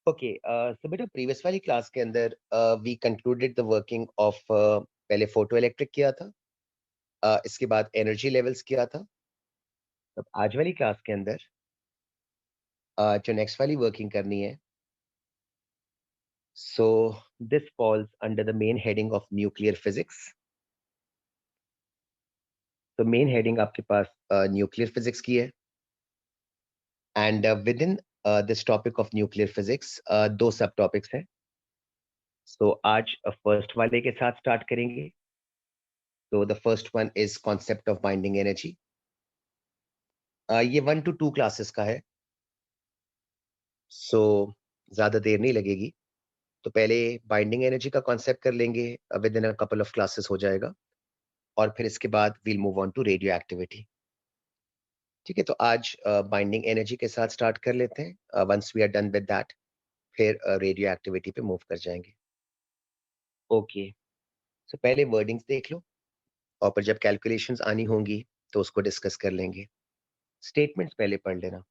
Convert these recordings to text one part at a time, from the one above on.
Okay, सो बेटा previous वाली class के अंदर we concluded the working of पहले फोटो इलेक्ट्रिक किया था, इसके बाद एनर्जी लेवल्स किया था। तब आज वाली क्लास के अंदर जो नेक्स्ट वाली वर्किंग करनी है, so this falls under the main heading of nuclear physics. तो मेन हेडिंग आपके पास न्यूक्लियर फिजिक्स की है, and with in this topic of nuclear physics दो सब टॉपिक्स हैं। सो आज फर्स्ट वाले के साथ स्टार्ट करेंगे। तो the first one is concept of binding energy. ये 1 to 2 क्लासेस का है, सो ज़्यादा देर नहीं लगेगी। तो पहले बाइंडिंग एनर्जी का कॉन्सेप्ट कर लेंगे, within a couple of classes हो जाएगा, और फिर इसके बाद we'll move on to radioactivity. ठीक है, तो आज बाइंडिंग एनर्जी के साथ स्टार्ट कर लेते हैं। Once we are done with that, फिर रेडियो एक्टिविटी पे मूव कर जाएंगे। ओके, सो पहले वर्डिंग्स देख लो, और फिर जब कैलकुलेशंस आनी होंगी तो उसको डिस्कस कर लेंगे। स्टेटमेंट्स पहले पढ़ लेना।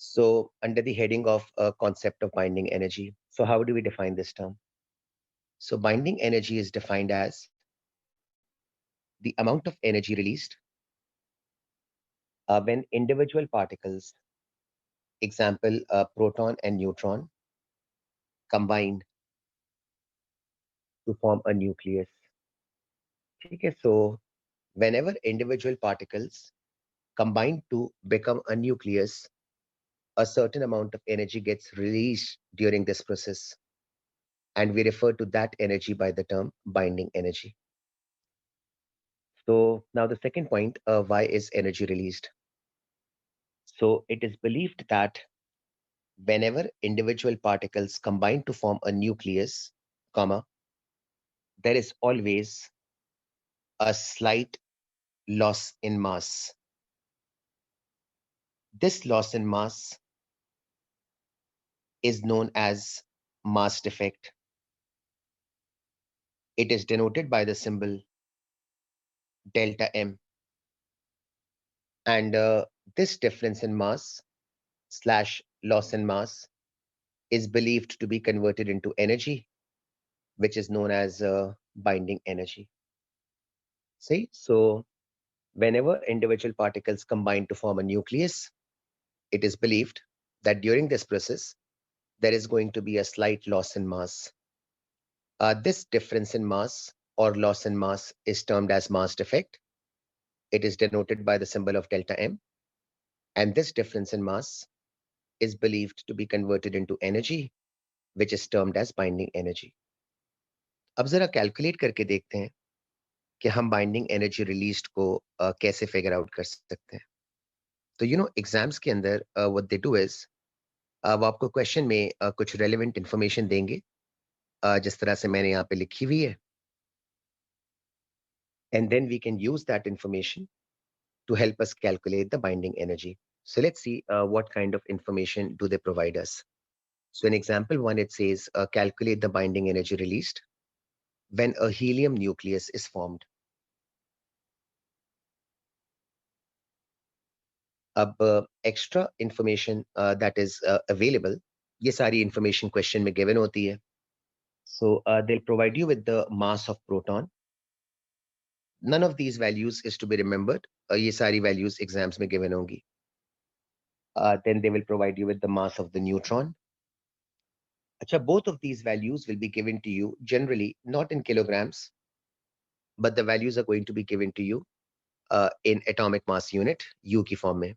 So, under the heading of concept of binding energy, so how do we define this term? So, binding energy is defined as the amount of energy released when individual particles, example, proton and neutron, combine to form a nucleus. Okay, so whenever individual particles combine to become a nucleus, a certain amount of energy gets released during this process, and we refer to that energy by the term binding energy. So now the second point, why is energy released? So it is believed that whenever individual particles combine to form a nucleus, comma, there is always a slight loss in mass. This loss in mass is known as mass defect. It is denoted by the symbol delta M. And this difference in mass slash loss in mass is believed to be converted into energy, which is known as binding energy. See, so whenever individual particles combine to form a nucleus, it is believed that during this process, there is going to be a slight loss in mass. This difference in mass or loss in mass is termed as mass defect. It is denoted by the symbol of delta M. And this difference in mass is believed to be converted into energy, which is termed as binding energy. अब जरा calculate करके देखते हैं कि हम binding energy released को कैसे figure out कर सकते हैं। तो एग्जाम्स के अंदर व्हाट दे डू इज वो आपको क्वेश्चन में कुछ रेलेवेंट इंफॉर्मेशन देंगे, जिस तरह से मैंने यहाँ पे लिखी हुई है, and then we can use that information to help us calculate the binding energy. So let's see what kind of information do they provide us. So in example one, it says calculate the binding energy released when a helium nucleus is formed. अब extra information that is available, ये सारी information question में given होती है. So they provide you with the mass of proton. None of these values is to be remembered. ये सारी values exams में given होंगी. Then they will provide you with the mass of the neutron. अच्छा, both of these values will be given to you generally not in kilograms, but the values are going to be given to you in atomic mass unit, U की form में,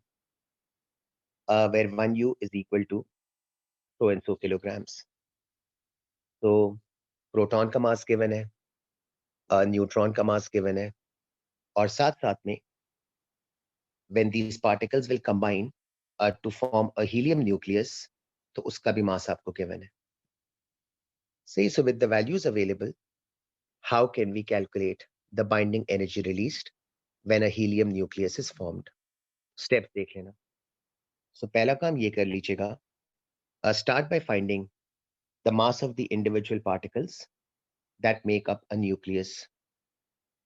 where 1U is equal to so and so kilograms. तो proton का mass given है, neutron का mass given है, और साथ साथ में when these particles will combine to form a helium nucleus, तो उसका भी मास आपको गिवन है. See, so with the values available, how can we calculate the binding energy released when a helium nucleus is formed? Steps देख लेना. So पहला काम ये कर लीजिएगा. Start by finding the mass of the individual particles that make up a nucleus.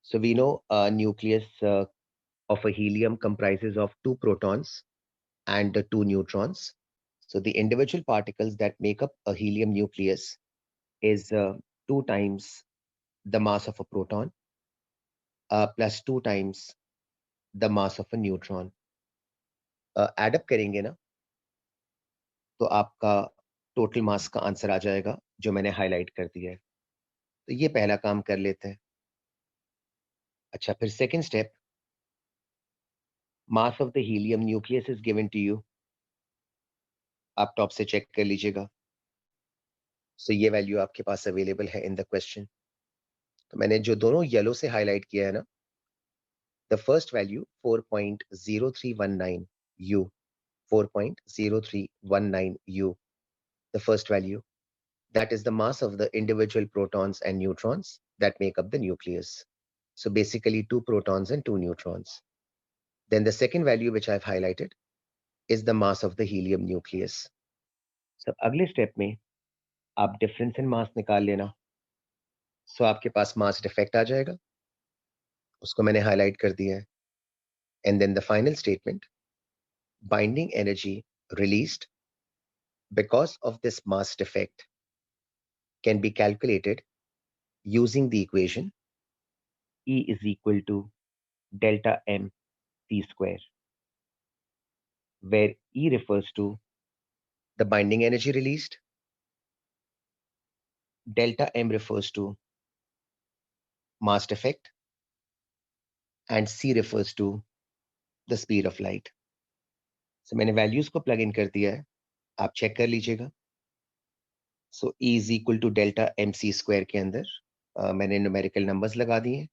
So we know a nucleus of a helium comprises of two protons and two neutrons. So the individual particles that make up a helium nucleus is 2 times the mass of a proton plus 2 times the mass of a neutron. Add up करेंगे ना तो आपका total mass का answer आ जाएगा जो मैंने highlight कर दिया है. तो ये पहला काम कर लेते हैं. अच्छा, फिर second step, mass of the helium nucleus is given to you. आप टॉप से चेक कर लीजिएगा. सो ये वैल्यू आपके पास अवेलेबल है इन द क्वेश्चन. तो मैंने जो दोनों येलो से हाईलाइट किया है ना, the first value 4.0319 U, 4.0319 U, the first value. That is the mass of the individual protons and neutrons that make up the nucleus. So basically 2 protons and 2 neutrons. Then the second value which I've highlighted is the mass of the helium nucleus. So अगले step में आप difference in मास निकाल लेना. सो आपके पास mass defect आ जाएगा, उसको मैंने highlight कर दिया है. And then the final statement, binding energy released because of this mass defect can be calculated using the equation E is equal to delta m c square, where E refers to the binding energy released, delta m refers to mass defect, and C refers to the speed of light. So मैंने values को plug in कर दिया है, आप check कर लीजिएगा. So E is equal to delta m c square के अंदर मैंने न्यूमेरिकल नंबर्स लगा दिए.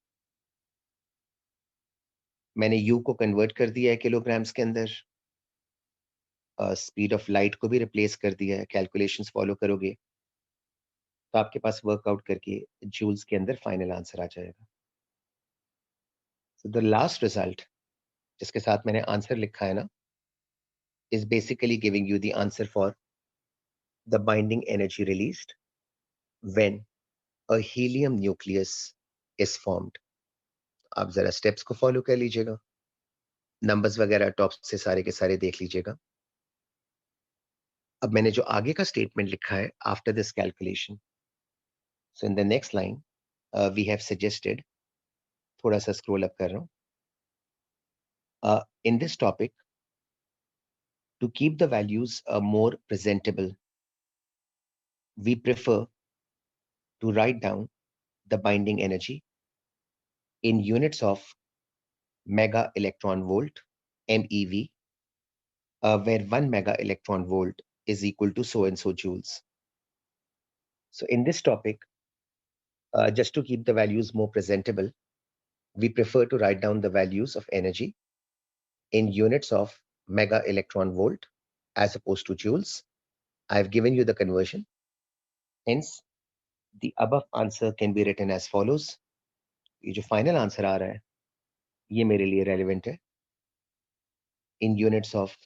मैंने U को कन्वर्ट कर दिया है किलोग्राम्स के अंदर. स्पीड ऑफ लाइट को भी रिप्लेस कर दिया है. कैलकुलेशंस फॉलो करोगे तो आपके पास वर्कआउट करके जूल्स के अंदर फाइनल आंसर आ जाएगा. सो द लास्ट रिजल्ट जिसके साथ मैंने आंसर लिखा है ना, is basically giving you the answer for the binding energy released when a helium nucleus is formed. आप जरा स्टेप्स को फॉलो कर लीजिएगा, नंबर्स वगैरह टॉप से सारे के सारे देख लीजिएगा. अब मैंने जो आगे का स्टेटमेंट लिखा है after this calculation, so in the next line we have suggested, थोड़ा सा स्क्रॉल अप कर रहा हूं. In this topic, to keep the values more presentable, we prefer to write down the binding energy in units of mega electron volt, MeV, where 1 mega electron volt is equal to so and so joules. So in this topic, just to keep the values more presentable, we prefer to write down the values of energy in units of mega electron volt as opposed to joules. I've given you the conversion. Hence, the above answer can be written as follows. ये जो final answer आ रहा है, ये मेरे लिए relevant है. In units of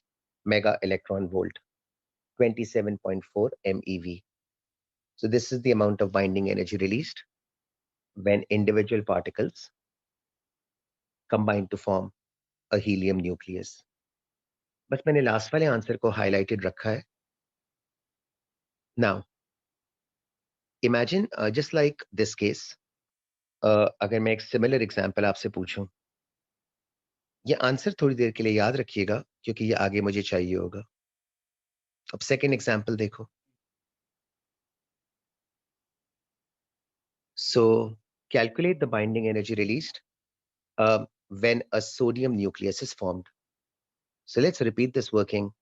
mega electron volt, 27.4 MeV. So this is the amount of binding energy released when individual particles combine to form a helium nucleus. बस मैंने लास्ट वाले आंसर को हाईलाइटेड रखा है. Now imagine just like this case, अगर मैं एक similar example आपसे पूछूं, ये आंसर थोड़ी देर के लिए याद रखिएगा क्योंकि ये आगे मुझे चाहिए होगा. अब सेकंड एग्जांपल देखो. सो calculate the binding energy released when a sodium nucleus is formed. So let's repeat this working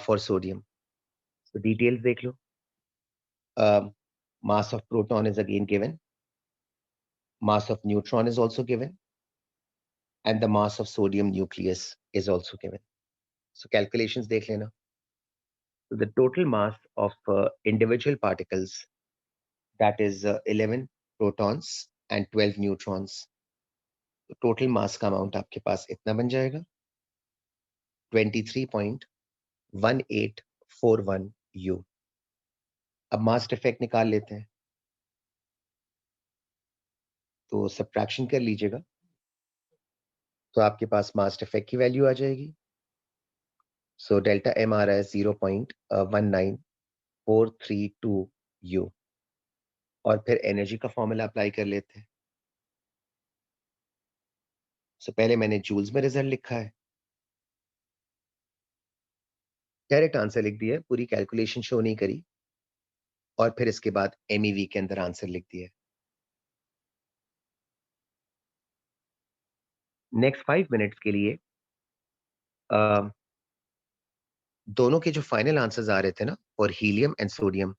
for sodium. So details देख लो. Mass of proton is again given. Mass of neutron is also given. And the mass of sodium nucleus is also given. So calculations देख लेना. So the total mass of individual particles, that is 11 protons and 12 neutrons. तो total mass का amount आपके पास इतना बन जाएगा 23.1841 U. अब mass defect निकाल लेते हैं, तो सब्ट्रैक्शन कर लीजिएगा, तो आपके पास मास डिफेक्ट की वैल्यू आ जाएगी सो डेल्टा एम आ रहा है 0.19432 यू। और फिर एनर्जी का फॉर्मूला अप्लाई कर लेते हैं। सो पहले मैंने जूल्स में रिजल्ट लिखा है, डायरेक्ट आंसर लिख दिया है, पूरी कैलकुलेशन शो नहीं करी, और फिर इसके बाद एमईवी के अंदर आंसर लिख दिया है। नेक्स्ट 5 मिनट्स के लिए दोनों के जो फाइनल आंसर्स आ रहे थे ना, और हीलियम एंड सोडियम,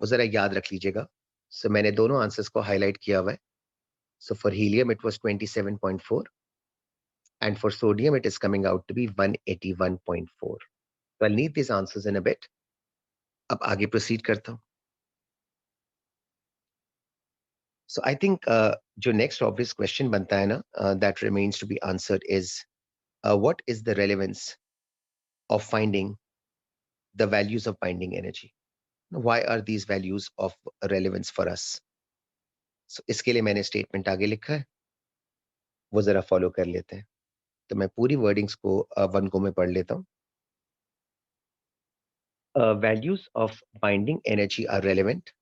वो जरा याद रख लीजिएगा। सो मैंने दोनों आंसर्स को हाईलाइट किया हुआ है। So for helium it was 27.4 and for sodium it is coming out to be 181.4. So I'll need these answers in a bit. अब आगे प्रोसीड करता हूँ। So I think जो next obvious question बनता है ना, that remains to be answered is what is the relevance of finding the values of binding energy? Why are these values of relevance for us? So इसके लिए मैंने statement आगे लिखा है, वो जरा फॉलो कर लेते हैं। तो मैं पूरी वर्डिंग्स को वन गो में पढ़ लेता हूँ। Values of binding energy are relevant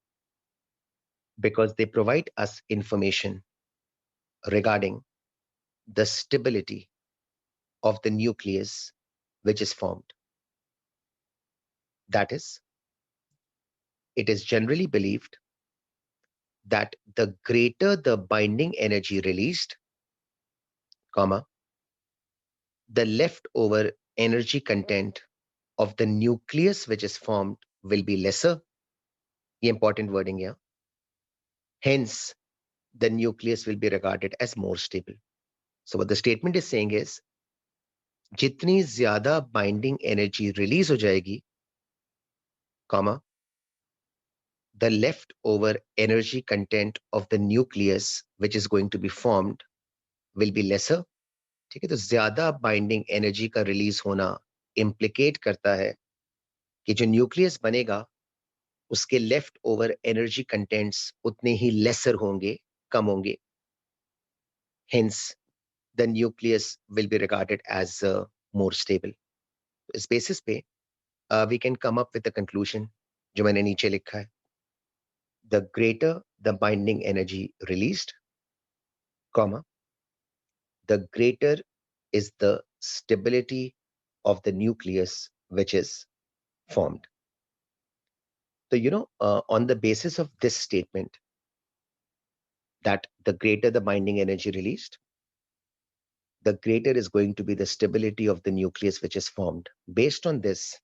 because they provide us information regarding the stability of the nucleus which is formed. That is, it is generally believed that the greater the binding energy released, comma, the leftover energy content of the nucleus which is formed will be lesser. The important wording here. Hence, the nucleus will be regarded as more stable. So what the statement is saying is, जितनी ज्यादा binding energy release हो जाएगी, comma, the leftover energy content of the nucleus which is going to be formed will be lesser. ठीक है, तो ज्यादा binding energy का release होना इम्प्लीकेट करता है कि जो न्यूक्लियस बनेगा उसके लेफ्ट ओवर एनर्जी कंटेंट्स उतने ही लेसर होंगे, कम होंगे। Hence the nucleus will be regarded as more stable. इस बेसिस पे we can come up with the conclusion जो मैंने नीचे लिखा है। The greater the binding energy released, comma, the greater is the stability of the nucleus which is formed. So, on the basis of this statement, that the greater the binding energy released, the greater is going to be the stability of the nucleus which is formed. Based on this,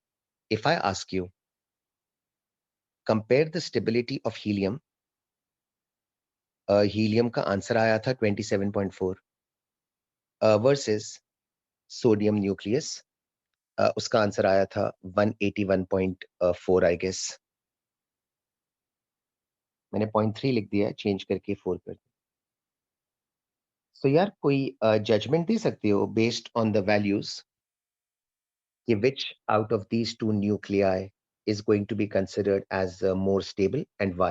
if I ask you, compare the stability of helium, helium का answer आया था 27.4 versus sodium nucleus, उसका answer आया था 181.4 I guess. मैंने 0.3 लिख दिया है, चेंज करके 4 कर दिया। सो यार कोई जजमेंट दे सकते हो बेस्ड ऑन द वैल्यूज कि विच out of these two nuclei is going to be considered as more stable and why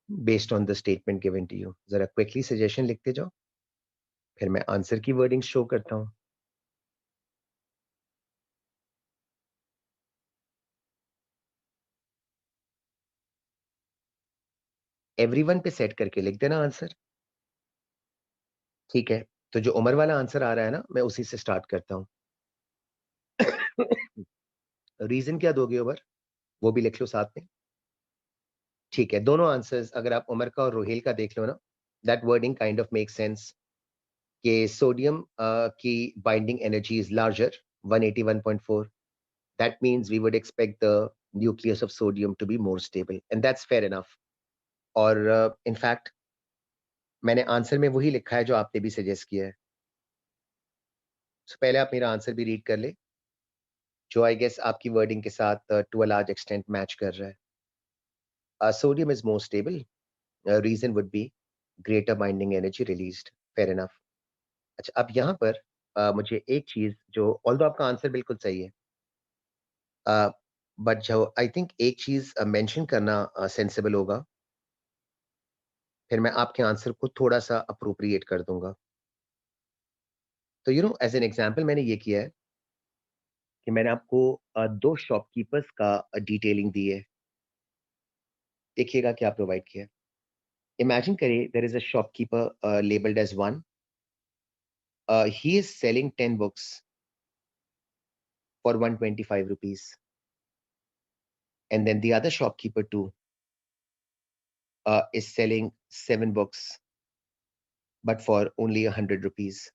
based on the statement given to you? जरा क्विकली सजेशन लिखते जाओ, फिर मैं आंसर की वर्डिंग शो करता हूँ। Everyone पे सेट करके लिख देना आंसर, ठीक है? तो जो उमर वाला आंसर आ रहा है ना, मैं उसी से स्टार्ट करता हूँ। रीजन क्या दोगे उमर, वो भी लिख लो साथ में। ठीक है, दोनों आंसर्स अगर आप उमर का और रोहेल का देख लो ना, that wording kind of make sense कि सोडियम की binding energy is larger 181.4, that means we would expect the nucleus of sodium to be more stable and that's fair enough. और इनफैक्ट मैंने आंसर में वही लिखा है जो आपने भी सजेस्ट किया है। So, पहले आप मेरा आंसर भी रीड कर ले, जो आई गेस आपकी वर्डिंग के साथ to a large extent match कर रहा है। Sodium is more stable, reason would be greater binding energy released, fair enough. अच्छा, अब यहाँ पर मुझे एक चीज जो ऑल्दो आपका आंसर बिल्कुल सही है, बट जो आई थिंक एक चीज मेंशन करना सेंसिबल होगा, फिर मैं आपके आंसर को थोड़ा सा अप्रोप्रिएट कर दूंगा। तो एज एन एग्जांपल मैंने ये किया है कि मैंने आपको 2 शॉपकीपर्स का डिटेलिंग दी है। देखिएगा क्या प्रोवाइड किया है। इमेजिन करिए there is a shopkeeper labelled as 1. He is selling 10 books for 125 rupees. And then the other shopkeeper too is selling 7 books, but for only 100 rupees.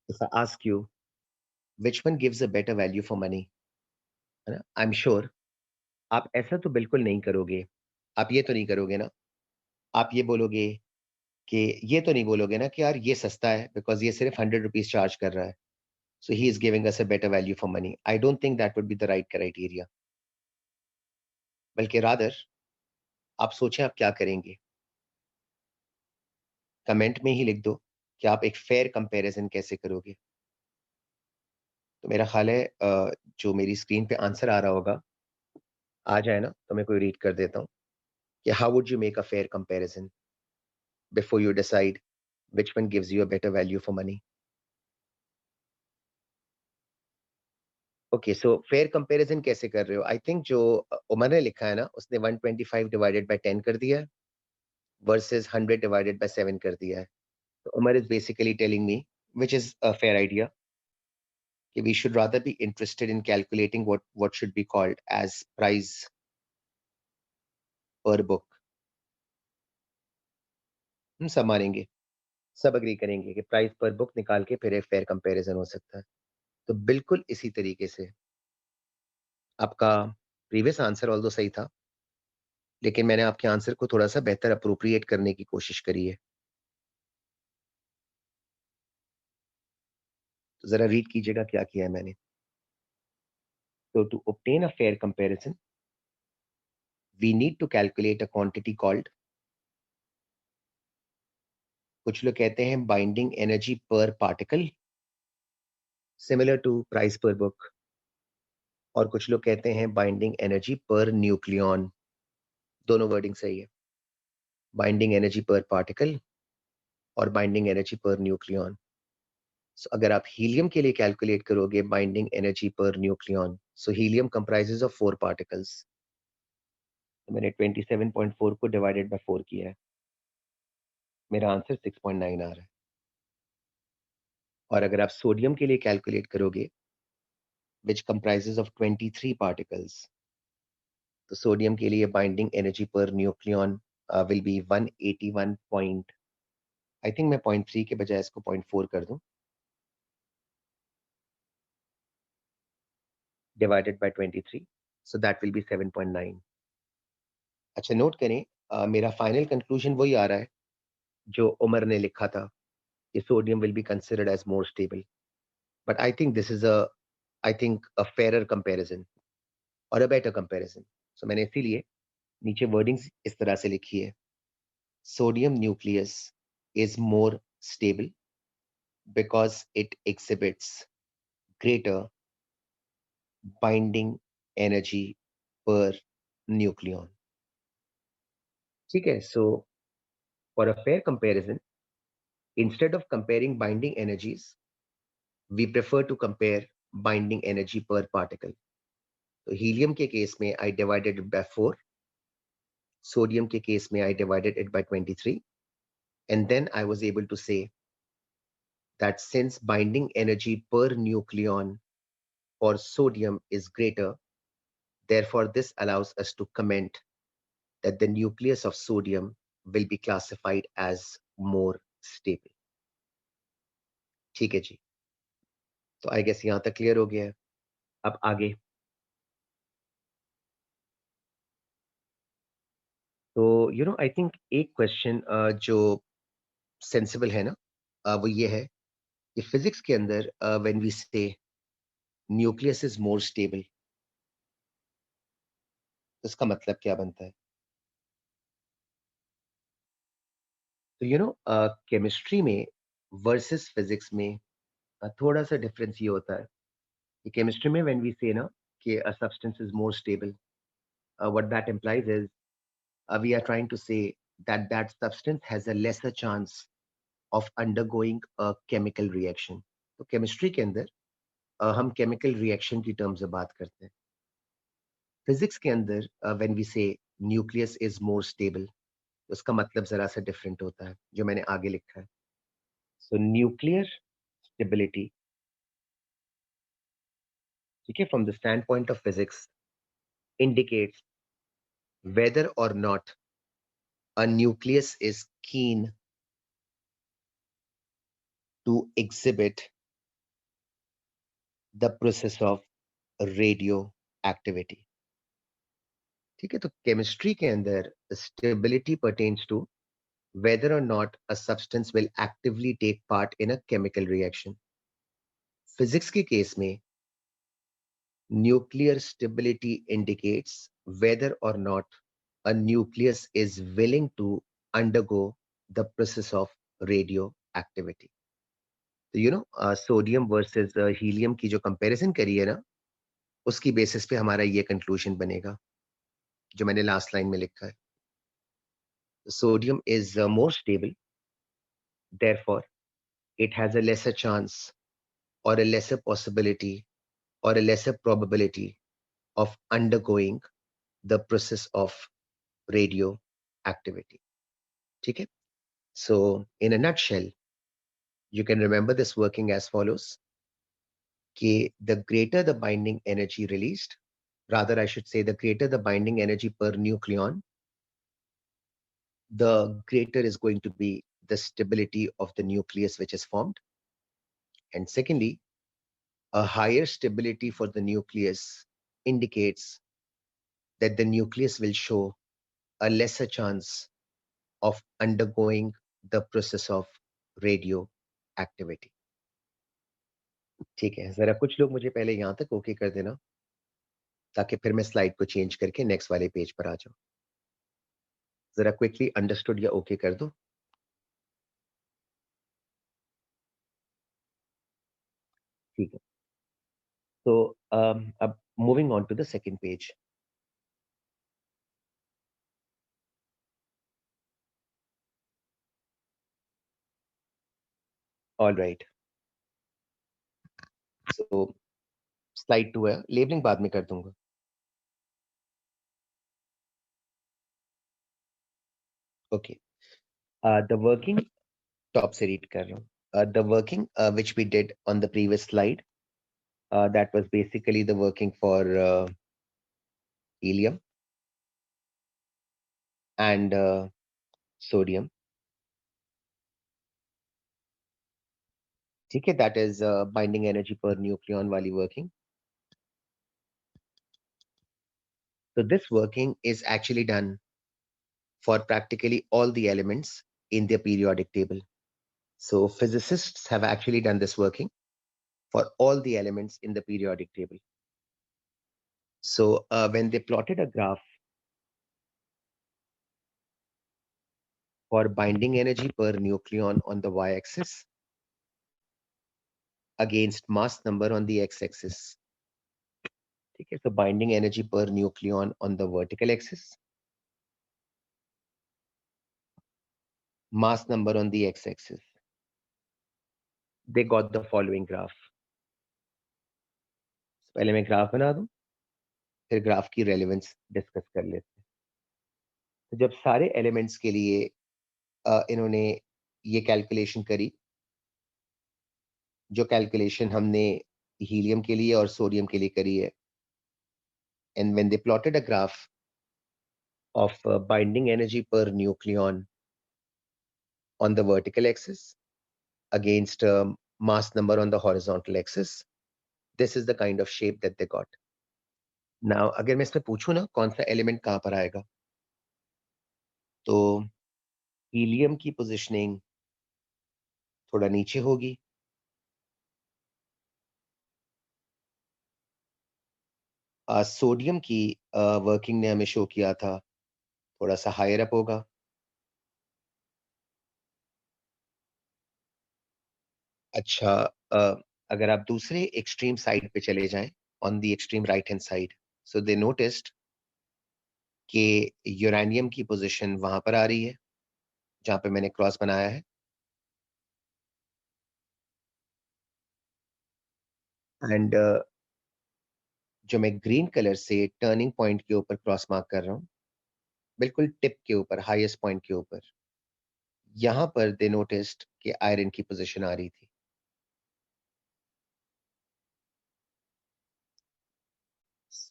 If I ask you, which one gives a better value for money? है ना? I'm sure आप ऐसा तो बिल्कुल नहीं करोगे। आप ये तो नहीं करोगे ना? आप ये बोलोगे कि ये तो नहीं बोलोगे ना कि यार ये सस्ता है बिकॉज़ ये सिर्फ 100 रुपीज़ चार्ज कर रहा है। So he is giving us a better value for money. I don't think that would be the right criteria. बल्कि रादर आप सोचें आप क्या करेंगे? कमेंट में ही लिख दो कि आप एक फेयर कंपैरिजन कैसे करोगे। तो मेरा ख़्याल है जो मेरी स्क्रीन पे आंसर आ रहा होगा, आ जाए ना तो मैं कोई रीड कर देता हूँ कि how would you make a fair comparison before you decide which one gives you a better value for money. Okay, so fair comparison कैसे कर रहे हो? आई थिंक जो उमर ने लिखा है ना, उसने 125 डिवाइडेड बाय 10 कर दिया है वर्सेस 100 डिवाइडेड बाय 7 कर दिया है। तो Umar is basically telling me which is a fair idea कि we should rather be interested in calculating what should be called as price per book. हम सब मानेंगे, सब एग्री करेंगे कि प्राइस पर बुक निकाल के फिर एक फेयर कंपैरिजन हो सकता है। तो बिल्कुल इसी तरीके से आपका प्रीवियस आंसर ऑल्दो सही था, लेकिन मैंने आपके आंसर को थोड़ा-सा बेहतर एप्रोप्रिएट करने की कोशिश करी है। तो ज़रा रीड कीजिएगा क्या किया है मैंने। So to obtain a fair comparison, we need to calculate a quantity called, कुछ लोग कहते हैं बाइंडिंग एनर्जी पर पार्टिकल, सिमिलर टू प्राइस पर बुक, और कुछ लोग कहते हैं बाइंडिंग एनर्जी पर न्यूक्लियॉन। दोनों वर्डिंग सही है। बाइंडिंग एनर्जी पर पार्टिकल और बाइंडिंग एनर्जी पर न्यूक्लियॉन। सो अगर आप हीलियम के लिए कैलकुलेट करोगे बाइंडिंग एनर्जी पर nucleon, so helium comprises of 4 particles. तो मैंने 27.4 को डिवाइडेड बाय 4 किया है। मेरा आंसर 6.9 आ रहा है। और अगर आप सोडियम के लिए कैलकुलेट करोगे व्हिच कंप्राइजेस ऑफ 23 पार्टिकल्स, तो सोडियम के लिए बाइंडिंग एनर्जी पर nucleon will be 181 point, I think मैं 0.3 के बजाय इसको 0.4 कर दूं, divided by 23, so that will be 7.9। अच्छा नोट करें, मेरा फाइनल कंक्लूजन वही आ रहा है जो उमर ने लिखा था कि sodium will be considered as more stable, but I think this is a, I think a fairer comparison or a better comparison. सो मैंने इसीलिए नीचे वर्डिंग्स इस तरह से लिखी है, sodium nucleus is more stable because it exhibits greater binding energy per nucleon। ठीक है, so for a fair comparison, instead of comparing binding energies, we prefer to compare binding energy per particle। तो helium के case में I divided it by 4, sodium के case में I divided it by 23, and then I was able to say that since binding energy per nucleon for sodium is greater, therefore this allows us to comment that the nucleus of sodium will be classified as more stable। ठीक है जी, तो I guess यहाँ तक clear हो गया है। अब आगे, तो आई थिंक एक क्वेश्चन जो सेंसिबल है ना, वो ये है कि फिजिक्स के अंदर व्हेन वी से न्यूक्लियस इज मोर स्टेबल, तो इसका मतलब क्या बनता है? तो केमिस्ट्री में वर्सेस फिजिक्स में थोड़ा सा डिफरेंस ये होता है कि केमिस्ट्री में व्हेन वी से ना कि a substance is more stable, what that implies is we are trying to say that that substance has a lesser chance of undergoing a chemical reaction। तो केमिस्ट्री के अंदर हम केमिकल रिएक्शन की terms में बात करते हैं। फिजिक्स के अंदर व्हेन वी से न्यूक्लियस इज मोर स्टेबल, उसका मतलब जरा सा डिफरेंट होता है, जो मैंने आगे लिखा है। सो न्यूक्लियर स्टेबिलिटी, ठीक है, from the stand point of physics indicates whether or not a nucleus is keen to exhibit the process of radioactivity। ठीक है, तो केमिस्ट्री के अंदर stability pertains to whether or not a substance will actively take part in a chemical reaction। Physics के case में nuclear stability indicates whether or not a nucleus is willing to undergo the process of radioactivity। तो sodium versus helium की जो comparison करी है ना, उसकी basis पे हमारा ये कंक्लूजन बनेगा, जो मैंने लास्ट लाइन में लिखा है। Sodium is more stable, therefore it has a lesser chance or a lesser possibility or a lesser probability of undergoing the process of radioactivity। ठीक है, so in a nutshell you can remember this working as follows, कि the greater the binding energy released, rather I should say the greater the binding energy per nucleon, the greater is going to be the stability of the nucleus which is formed, and secondly, a higher stability for the nucleus indicates that the nucleus will show a lesser chance of undergoing the process of radioactivity। ठीक है, जरा कुछ लोग मुझे पहले यहां तक okay कर देना, ताकि फिर मैं स्लाइड को चेंज करके नेक्स्ट वाले पेज पर आ जाऊं। जरा क्विकली अंडरस्टूड या ओके कर दो। ठीक है, तो अब moving on to the second page. All right, so slide 2 है, लेबलिंग बाद में कर दूंगा। ओके, द वर्किंग, टॉप से रीड कर रहा हूँ। The working which we did on the previous slide, that was basically the working for helium and sodium। ठीक है, that is binding energy per nucleon वाली working। So this working is actually done for practically all the elements in their periodic table। So physicists have actually done this working for all the elements in the periodic table। So when they plotted a graph for binding energy per nucleon on the y-axis against mass number on the x-axis, ठीक है, so binding energy per nucleon on the vertical axis, mass number on the x-axis, they got the following graph। पहले मैं graph बना दूं, फिर graph की relevance discuss कर लेते हैं। तो जब सारे एलिमेंट्स के लिए इन्होंने ये कैलकुलेशन करी, जो कैलकुलेशन हमने हीलियम के लिए और सोडियम के लिए करी है, and when they plotted a graph of binding energy per nucleon on the vertical axis against mass number on the horizontal axis, this is the kind of shape that they got। Now अगर मैं इसमें पूछूं ना कौन सा element कहां पर आएगा, तो हीलियम की पोजीशनिंग थोड़ा नीचे होगी, सोडियम की वर्किंग ने हमें शो किया था थोड़ा सा हायर अप होगा। अच्छा, अगर आप दूसरे एक्सट्रीम साइड पे चले जाएं, on the extreme right hand side, so they noticed कि यूरेनियम की पोजीशन वहां पर आ रही है जहां पे मैंने क्रॉस बनाया है, एंड जो मैं ग्रीन कलर से टर्निंग पॉइंट के ऊपर क्रॉस मार्क कर रहा हूँ, बिल्कुल टिप के ऊपर, हाईएस्ट पॉइंट के ऊपर, यहाँ पर दे नोटिस्ड कि आयरन की पोजीशन आ रही थी।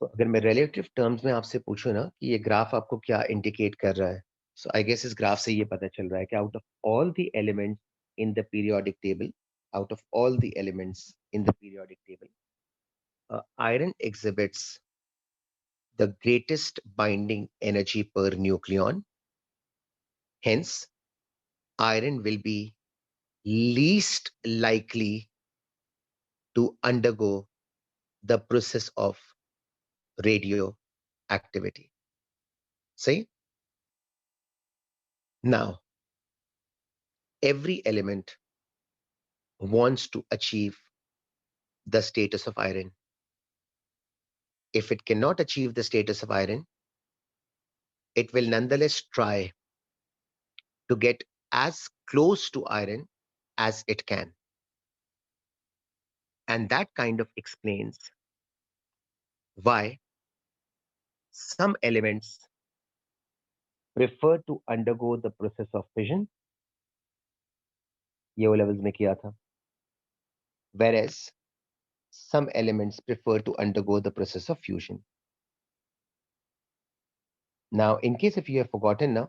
अगर मैं रिलेटिव टर्म्स में आपसे पूछूं ना कि ये ग्राफ आपको क्या इंडिकेट कर रहा है, सो आई गेस इस ग्राफ से ये पता चल रहा है कि out of all the elements in the periodic table, out of all the elements in the periodic table, iron exhibits the greatest binding energy per nucleon. Hence, iron will be least likely to undergo the process of radioactivity. See? Now, every element wants to achieve the status of iron. If it cannot achieve the status of iron, it will nonetheless try to get as close to iron as it can. And that kind of explains why some elements prefer to undergo the process of fission, ये O levels में किया था, whereas some elements prefer to undergo the process of fusion. Now, in case if you have forgotten ना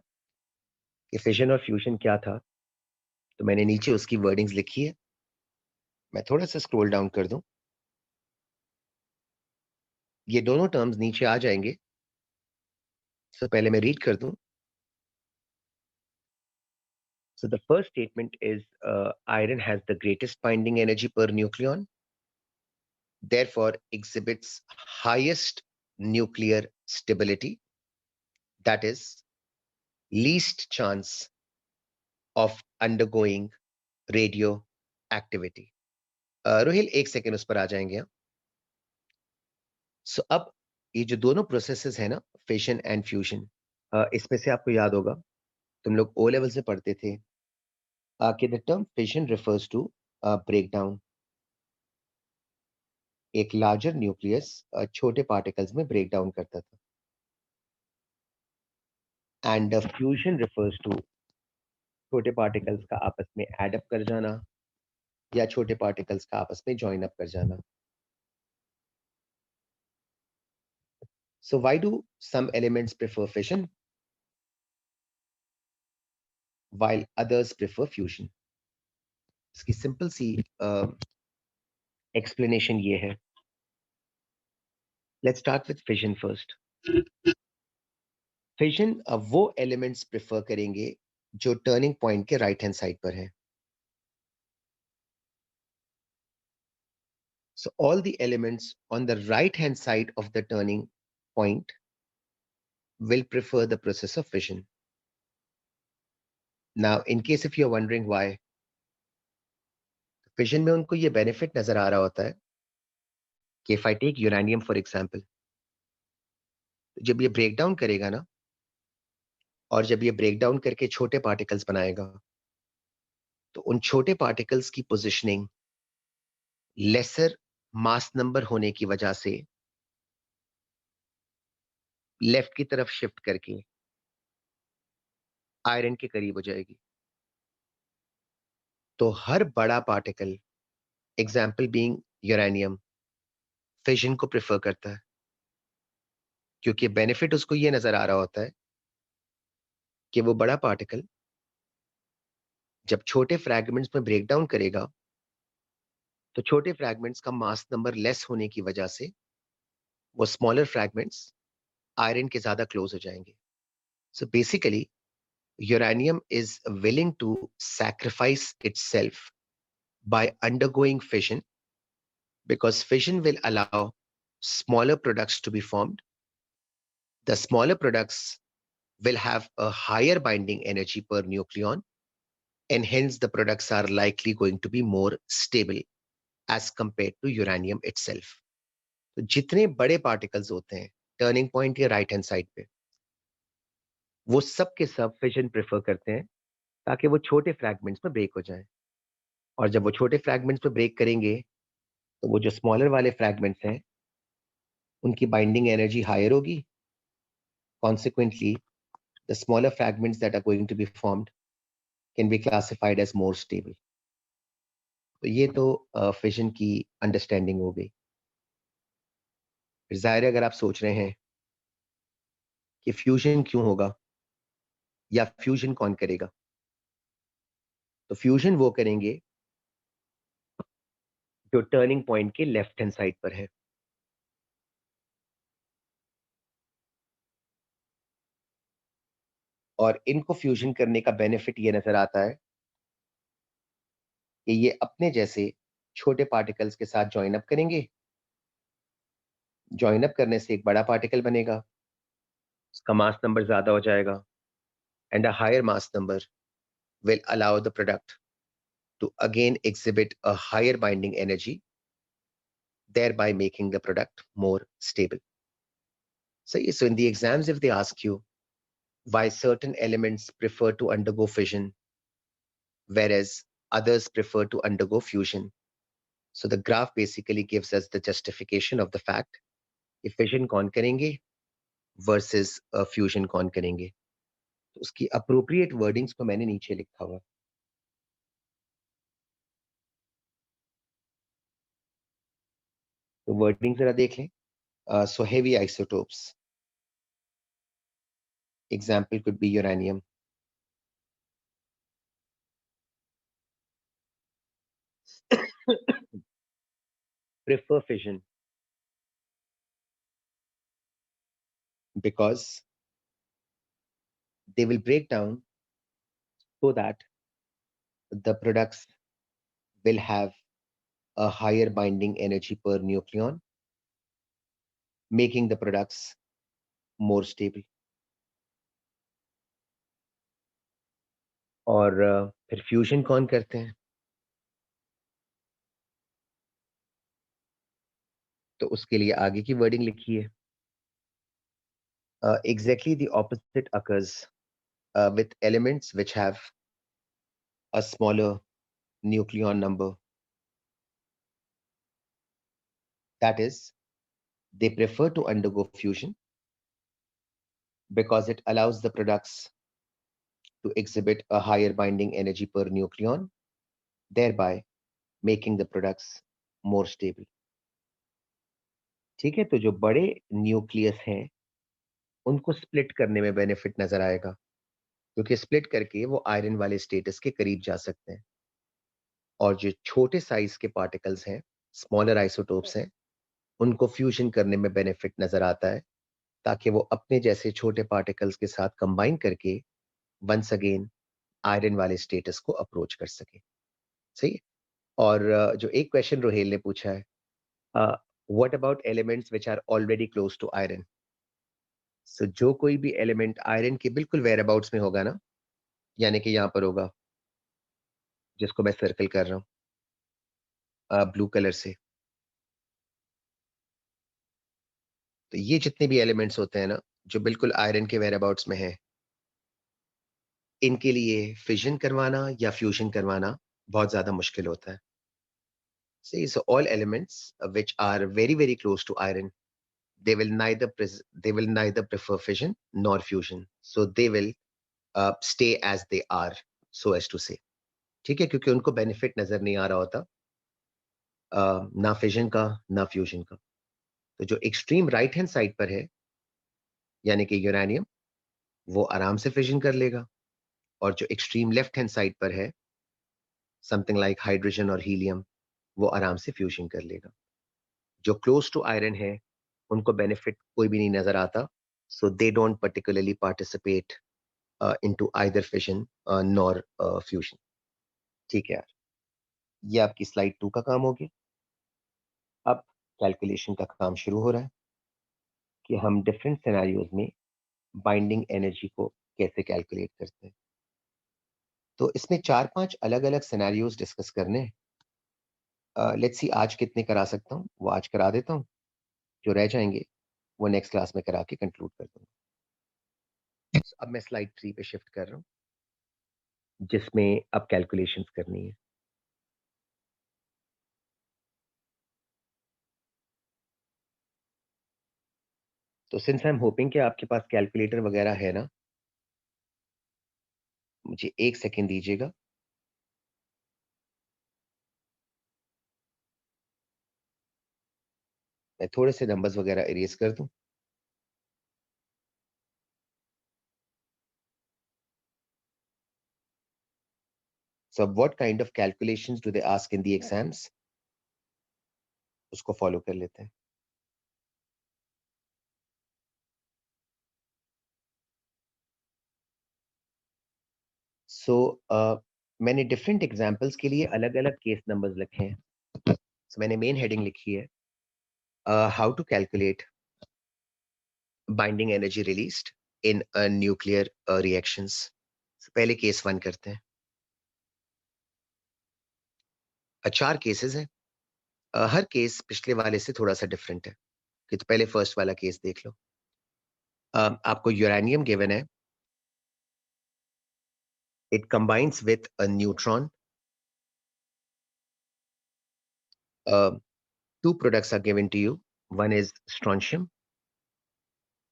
कि fission और fusion क्या था, तो मैंने नीचे उसकी wordings लिखी है. मैं थोड़ा सा scroll down कर दूं. ये दोनों terms नीचे आ जाएंगे. So पहले मैं read कर दूं. So the first statement is iron has the greatest binding energy per nucleon, therefore exhibits highest nuclear stability, that is least chance of undergoing radioactivity. Rohail एक सेकेंड उस पर आ जाएंगे हम. सो अब ये जो दोनों प्रोसेसेस है ना, फिशन एंड फ्यूजन, इसमें से आपको याद होगा तुम लोग ओ लेवल से पढ़ते थे कि the term fission refers to breakdown. एक लार्जर न्यूक्लियस छोटे पार्टिकल्स में ब्रेक डाउन करता था, एंड फ्यूजन रेफर्स टू छोटे पार्टिकल्स का आपस में एड अप कर जाना या छोटे पार्टिकल्स का आपस में ज्वाइन अप कर जाना. So why do some elements prefer fission while others prefer fusion? इसकी सिंपल सी एक्सप्लेनेशन ये है. Let's start with fission first. Fission वो एलिमेंट्स प्रेफर करेंगे जो टर्निंग पॉइंट के राइट हैंड साइड पर है. So all the elements on the right hand side of the turning point will prefer the process of fission. Now, in case if you're wondering why, fission में उनको ये benefit नजर आ रहा होता है कि if I take uranium for example, जब ये ब्रेक डाउन करेगा ना, और जब ये ब्रेक डाउन करके छोटे पार्टिकल्स बनाएगा, तो उन छोटे पार्टिकल्स की पोजिशनिंग लेसर मास नंबर होने की वजह से लेफ्ट की तरफ शिफ्ट करके आयरन के करीब हो जाएगी. तो हर बड़ा particle, example being uranium, fission को प्रेफर करता है क्योंकि बेनिफिट उसको ये नजर आ रहा होता है कि वो बड़ा पार्टिकल जब छोटे फ्रैगमेंट्स में ब्रेक डाउन करेगा, तो छोटे फ्रैगमेंट्स का मास नंबर लेस होने की वजह से वो स्मॉलर फ्रैगमेंट्स आयरन के ज्यादा क्लोज हो जाएंगे. So basically uranium is willing to sacrifice itself by undergoing fission because fission will allow smaller products to be formed. The smaller products will have a higher binding energy per nucleon, and hence the products are likely going to be more stable as compared to uranium itself. तो जितने बड़े particles होते हैं turning point के right hand side पे, वो सब के सब फिशन प्रेफर करते हैं ताकि वो छोटे फ्रैगमेंट्स में ब्रेक हो जाए. और जब वो छोटे फ्रैगमेंट्स पे ब्रेक करेंगे तो वो जो स्मॉलर वाले फ्रैगमेंट्स हैं, उनकी बाइंडिंग एनर्जी हायर होगी. Consequently, the smaller fragments that are going to be formed can be classified as more stable. तो ये तो फिजन की अंडरस्टैंडिंग हो गई. फिर जाहिर है अगर आप सोच रहे हैं कि फ्यूजन क्यों होगा या फ्यूजन कौन करेगा, तो फ्यूजन वो करेंगे जो टर्निंग पॉइंट के लेफ्ट हैंड साइड पर है. और इनको फ्यूजन करने का बेनिफिट ये नजर आता है कि ये अपने जैसे छोटे पार्टिकल्स के साथ ज्वाइन अप करेंगे. ज्वाइन अप करने से एक बड़ा पार्टिकल बनेगा, उसका मास नंबर ज्यादा हो जाएगा, and a higher mass number will allow the product to again exhibit a higher binding energy, thereby making the product more stable. So in the exams, if they ask you why certain elements prefer to undergo fission, whereas others prefer to undergo fusion, so the graph basically gives us the justification of the fact कि fission कौन करेंगे versus fusion कौन करेंगे. तो उसकी appropriate wordings को मैंने नीचे लिखा हुआ. तो wording जरा देख लें. So heavy isotopes. Example could be uranium. Prefer fission because they will break down so that the products will have a higher binding energy per nucleon, making the products more stable. और फिर fusion कौन करते हैं? तो उसके लिए आगे की वर्डिंग लिखी है. Exactly the opposite occurs with elements which have a smaller nucleon number. That is, they prefer to undergo fusion because it allows the products to exhibit a higher binding energy per nucleon, thereby making the products more stable. ठीक है, तो जो बड़े nucleus हैं उनको split करने में benefit नजर आएगा, क्योंकि स्प्लिट करके वो आयरन वाले स्टेटस के करीब जा सकते हैं. और जो छोटे साइज के पार्टिकल्स हैं, स्मॉलर आइसोटोप्स हैं, उनको फ्यूजन करने में बेनिफिट नजर आता है, ताकि वो अपने जैसे छोटे पार्टिकल्स के साथ कंबाइन करके वंस अगेन आयरन वाले स्टेटस को अप्रोच कर सके. सही है. और जो एक क्वेश्चन रोहेल ने पूछा है, what about elements which are already close to iron. So जो कोई भी एलिमेंट आयरन के बिल्कुल वेयर अबाउट्स में होगा ना, यानी कि यहाँ पर होगा, जिसको मैं सर्कल कर रहा हूँ ब्लू कलर से. तो ये जितने भी एलिमेंट्स होते हैं ना, जो बिल्कुल आयरन के वेयर अबाउट्स में है, इनके लिए फिजन करवाना या फ्यूजन करवाना बहुत ज्यादा मुश्किल होता है. See, so all elements which are very very close to iron, they will neither prefer fission nor fusion. So they will stay as they are, so as to say. ठीक है, क्योंकि उनको बेनिफिट नजर नहीं आ रहा होता ना फिजन का ना फ्यूजन का. तो जो एक्सट्रीम राइट हैंड साइड पर है, यानी कि यूरेनियम, वो आराम से फिजन कर लेगा. और जो एक्सट्रीम लेफ्ट हैंड साइड पर है, समथिंग लाइक हाइड्रोजन और हीलियम, वो आराम से फ्यूजन कर लेगा. जो क्लोज टू आयरन है, उनको बेनिफिट कोई भी नहीं नजर आता. So they don't particularly participate into either fission nor fusion. ठीक है यार, ये आपकी स्लाइड 2 का काम हो गया. अब कैलकुलेशन का काम शुरू हो रहा है कि हम डिफरेंट सिनेरियोज में बाइंडिंग एनर्जी को कैसे कैलकुलेट करते हैं. तो इसमें 4-5 अलग-अलग सिनेरियोज डिस्कस करने हैं. लेट्स सी आज कितने करा सकता हूँ, वो आज करा देता हूँ. जो रह जाएंगे वो नेक्स्ट क्लास में करा के कंक्लूड कर दूंगा. अब मैं स्लाइड 3 पे शिफ्ट कर रहा हूँ, जिसमें अब कैलकुलेशंस करनी है. तो सिंस आई एम होपिंग कि आपके पास कैलकुलेटर वगैरह है ना, मुझे 1 सेकंड दीजिएगा। मैं थोड़े से नंबर्स वगैरह इरेज़ कर दूँ। So what kind of calculations do they ask in the exams? उसको फॉलो कर लेते हैं। सो मैंने डिफरेंट एग्जांपल्स के लिए अलग-अलग केस नंबर्स लिखे हैं। सो मैंने मेन हेडिंग लिखी है how to calculate binding energy released in nuclear reactions. पहले केस 1 करते हैं। 4 केसेस हैं। हर केस पिछले वाले से थोड़ा-सा डिफरेंट है। कि तो पहले फर्स्ट वाला केस देख लो। आपको यूरेनियम गिवन है, it combines with a neutron. Two products are given to you. One is strontium,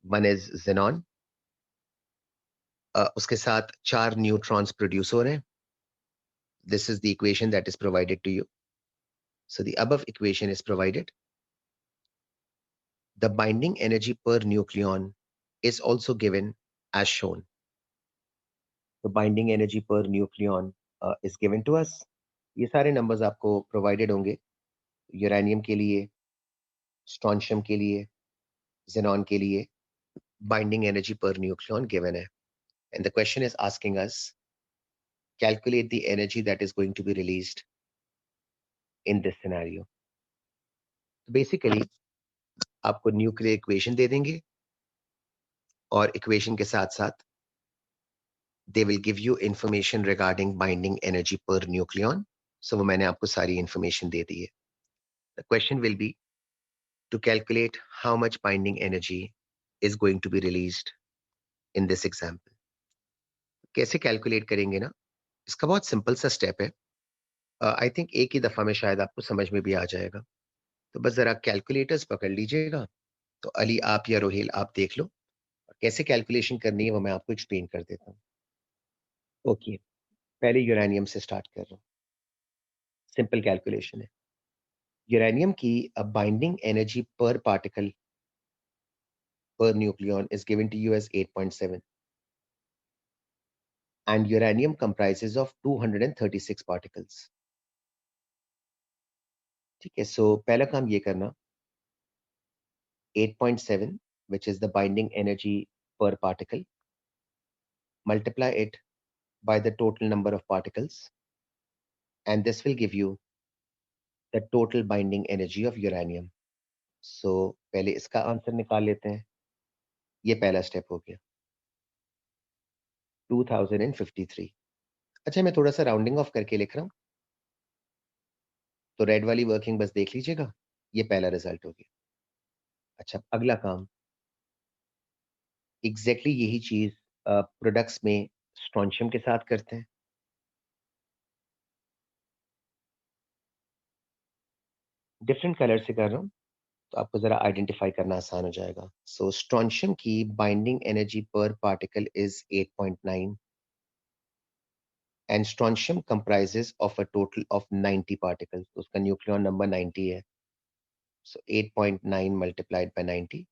one is xenon. उसके साथ 4 न्यूट्रॉन्स प्रोड्यूस हो रहे हैं। This is the equation that is provided to you. So the above equation is provided. The binding energy per nucleon is also given as shown. The binding energy per nucleon is given to us. ये सारे numbers आपको provided होंगे uranium के लिए, strontium के लिए, xenon के लिए। Binding energy per nucleon given है. And the question is asking us calculate the energy that is going to be released in this scenario. Basically, आपको न्यूक्लियर इक्वेशन दे देंगे और इक्वेशन के साथ-साथ they will give you information regarding binding energy per nucleon. So वो मैंने आपको सारी information दे दी है. The question will be to calculate how much binding energy is going to be released in this example. कैसे calculate करेंगे ना? इसका बहुत सिंपल सा स्टेप है। आई थिंक एक ही दफा में शायद आपको समझ में भी आ जाएगा। तो बस जरा कैलकुलेटर्स पकड़ लीजिएगा। तो अली आप या रोहेल आप देख लो और कैसे कैलकुलेशन करनी है वो मैं आपको एक्सप्लेन कर देता हूँ। ओके, पहले यूरेनियम से स्टार्ट कर रहा हूँ। सिंपल कैलकुलेशन है। यूरेनियम की बाइंडिंग एनर्जी पर particle per nucleon is given to you as 8.7 and uranium comprises of 236 particles. ठीक है, सो पहला काम ये करना 8.7 which is the binding energy per particle, multiply it by the total number of particles and this will give you the total binding energy of uranium. So पहले इसका answer निकाल लेते हैं। ये पहला स्टेप हो गया 2053। अच्छा, मैं थोड़ा सा राउंडिंग ऑफ करके लिख रहा हूँ, तो रेड वाली वर्किंग बस देख लीजिएगा। ये पहला रिजल्ट हो गया। अच्छा, अगला काम एग्जैक्टली यही चीज प्रोडक्ट्स में स्ट्रॉन्शियम के साथ करते हैं। डिफरेंट कलर से कर रहा हूँ तो आपको जरा आइडेंटिफाई करना आसान हो जाएगा। सो स्ट्रॉन्शियम की बाइंडिंग एनर्जी पर particle is 8.9 and strontium comprises of a total of 90 particles. तो उसका न्यूक्लियॉन नंबर 90 है। सो 8.9 multiplied by 90,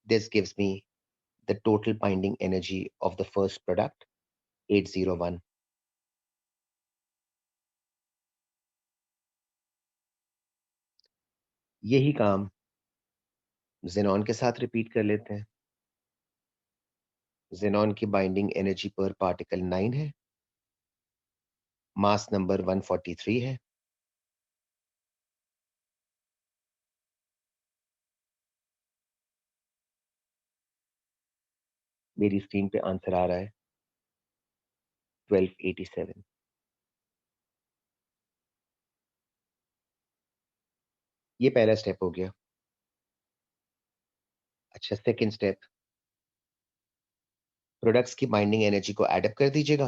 this gives me the total binding energy of the first product 801। यही काम xenon के साथ रिपीट कर लेते हैं। xenon की बाइंडिंग एनर्जी पर पार्टिकल 9 है, मास नंबर 143 है। मेरी स्क्रीन पे आंसर आ रहा है 1287। ये पहला स्टेप हो गया। अच्छा, सेकंड स्टेप, प्रोडक्ट्स की बाइंडिंग एनर्जी को ऐड अप कर दीजिएगा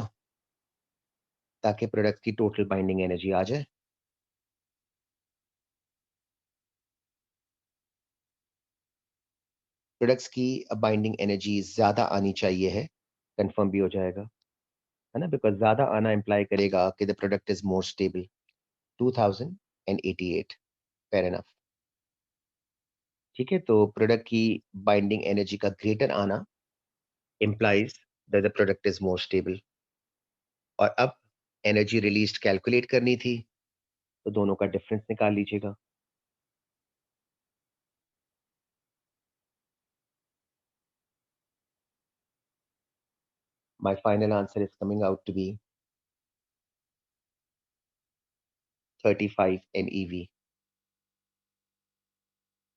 ताकि प्रोडक्ट की टोटल बाइंडिंग एनर्जी आ जाए। प्रोडक्ट्स की बाइंडिंग एनर्जी ज्यादा आनी चाहिए है, कंफर्म भी हो जाएगा, है ना, बिकॉज ज्यादा आना इम्प्लाई करेगा कि the product is more stable. 2088, fair enough. ठीक है, तो प्रोडक्ट की बाइंडिंग एनर्जी का ग्रेटर आना implies that the product is more stable। और अब एनर्जी रिलीज्ड कैलकुलेट करनी थी, तो दोनों का डिफरेंस निकाल लीजिएगा। My final answer is coming out to be 35 MeV।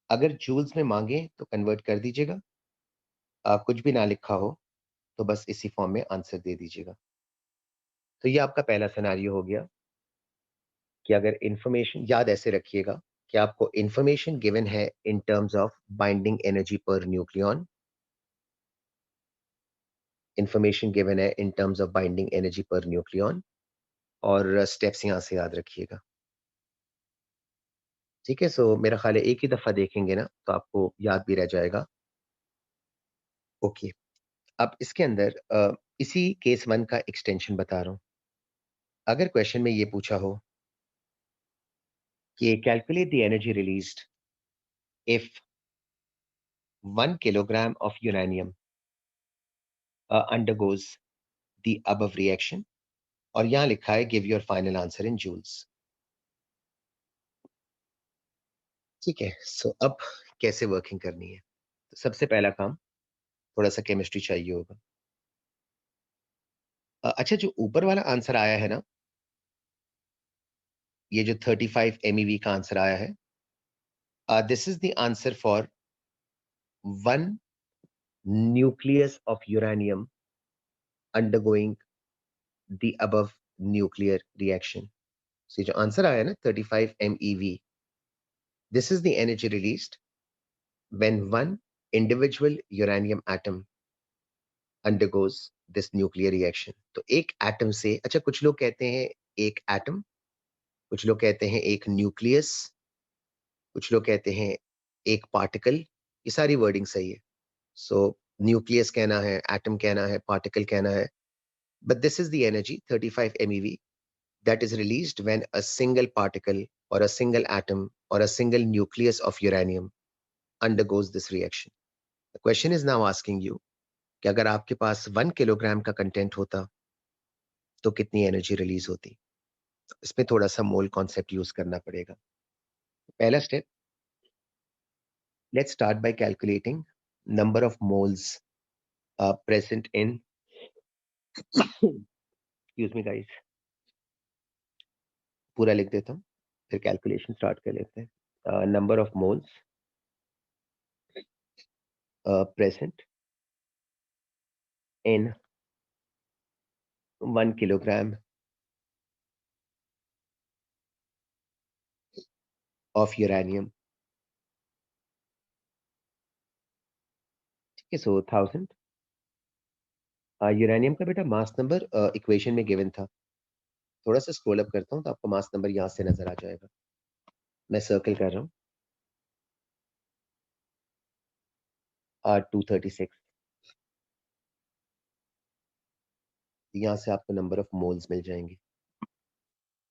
अगर जूल्स में मांगे तो कन्वर्ट कर दीजिएगा, कुछ भी ना लिखा हो तो बस इसी फॉर्म में आंसर दे दीजिएगा। तो ये आपका पहला सिनेरियो हो गया कि अगर इंफॉर्मेशन, याद ऐसे रखिएगा कि आपको इंफॉर्मेशन गिवन है in terms of binding energy per nucleon, information given है in terms of binding energy per nucleon, और स्टेप्स यहां से याद रखिएगा। ठीक है, सो मेरा ख्याल है एक ही दफा देखेंगे ना तो आपको याद भी रह जाएगा। ओके, अब इसके अंदर इसी केस 1 का एक्सटेंशन बता रहा हूं। अगर क्वेश्चन में ये पूछा हो कि calculate the energy released if 1 kilogram of uranium undergoes the above reaction, और यहां लिखा है give your final answer in joules. ठीक है, सो अब कैसे वर्किंग करनी है? तो सबसे पहला काम, थोड़ा सा केमिस्ट्री चाहिए होगा। अच्छा, जो ऊपर वाला आंसर आया है ना, ये जो 35 MeV का आंसर आया है, this is the answer for 1 nucleus of uranium undergoing the above nuclear reaction। So जो आंसर आया ना 35 MeV, this is the energy released when one individual uranium atom undergoes this nuclear reaction। तो एक atom से, अच्छा कुछ लोग कहते हैं एक एटम, कुछ लोग कहते हैं एक न्यूक्लियस, कुछ लोग कहते हैं एक पार्टिकल, ये सारी वर्डिंग सही है। सो न्यूक्लियस कहना है, एटम कहना है, पार्टिकल कहना है, but this is the energy 35 MeV that is released when a single particle or a single atom or a single nucleus of uranium undergoes this reaction। The question is now asking you कि अगर आपके पास 1 kilogram का content होता तो कितनी energy release होती? तो इसमें थोड़ा सा मोल कॉन्सेप्ट यूज करना पड़ेगा। पहला step, let's start by calculating number of moles present in, excuse me guys, पूरा लिख देता हूँ फिर कैलकुलेशन स्टार्ट कर लेते हैं। Number of moles present in 1 kilogram of uranium। ठीक है, सो 1000। यूरेनियम का बेटा मास नंबर इक्वेशन में गिवन था, थोड़ा सा स्क्रॉल अप करता हूँ तो आपको मास नंबर यहाँ से नजर आ जाएगा। मैं सर्कल कर रहा हूँ, 236। यहाँ से आपको नंबर ऑफ मोल्स मिल जाएंगे।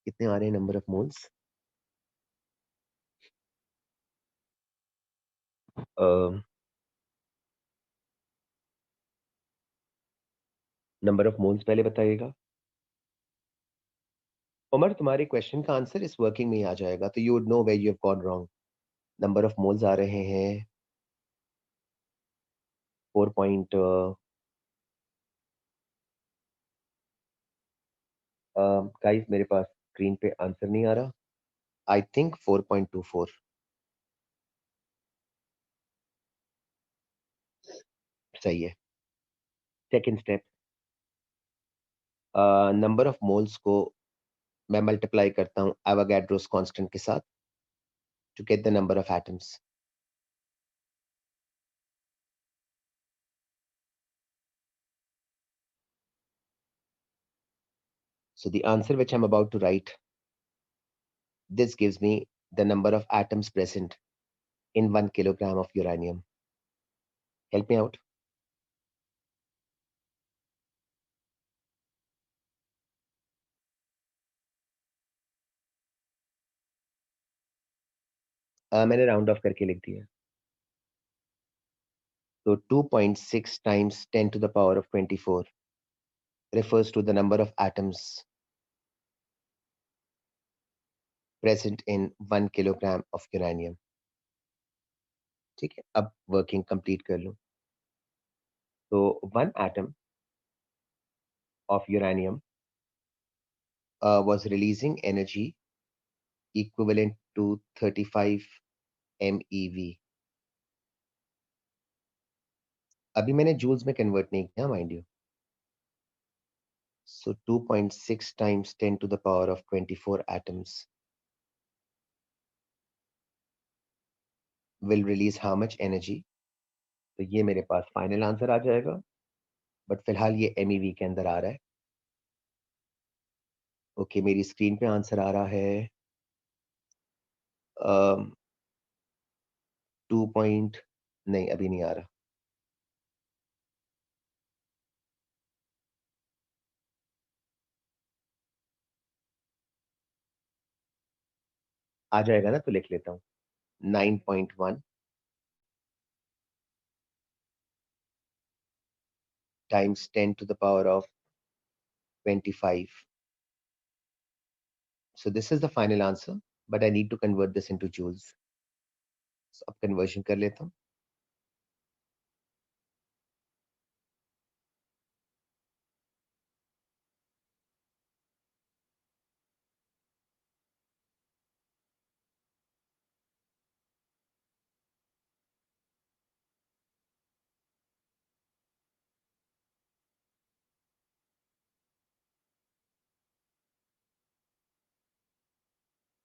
कितने आ रहे हैं number of moles? Number of moles पहले बताइएगा। उमर, तुम्हारे क्वेश्चन का आंसर इस वर्किंग में ही आ जाएगा, तो you would know where you have gone wrong. Number of moles आ रहे हैं 4 पॉइंट, गाइस मेरे पास स्क्रीन पे आंसर नहीं आ रहा, आई थिंक 4.24 सही है। Second step, number of moles को मैं मल्टीप्लाई करता हूँ एवोगैड्रोस कांस्टेंट के साथ to get the number of atoms. So the answer which I'm about to write, this gives me the number of atoms present in 1 kilogram of uranium। Help me out. मैंने round of करके लिख दिया। तो 2.6 times 10 to the power of 24 refers to the number of atoms present in 1 kilogram of uranium। ठीक है, अब working complete कर लूं। तो 1 atom of uranium was releasing energy equivalent to 35 MeV। अभी मैंने जूल्स में कन्वर्ट नहीं किया, mind you. So 2.6 times 10 to the power of 24 atoms will release how much energy? तो ये मेरे पास फाइनल आंसर आ जाएगा, बट फिलहाल ये MEV के अंदर आ रहा है। ओके, मेरी स्क्रीन पे आंसर आ रहा है 2 पॉइंट, नहीं अभी नहीं आ रहा। आ जाएगा ना, तो लिख लेता हूँ 9.1 times 10 to the power of 25। So this is the final answer, but I need to convert this into joules। So अब कन्वर्शन कर लेता हूँ।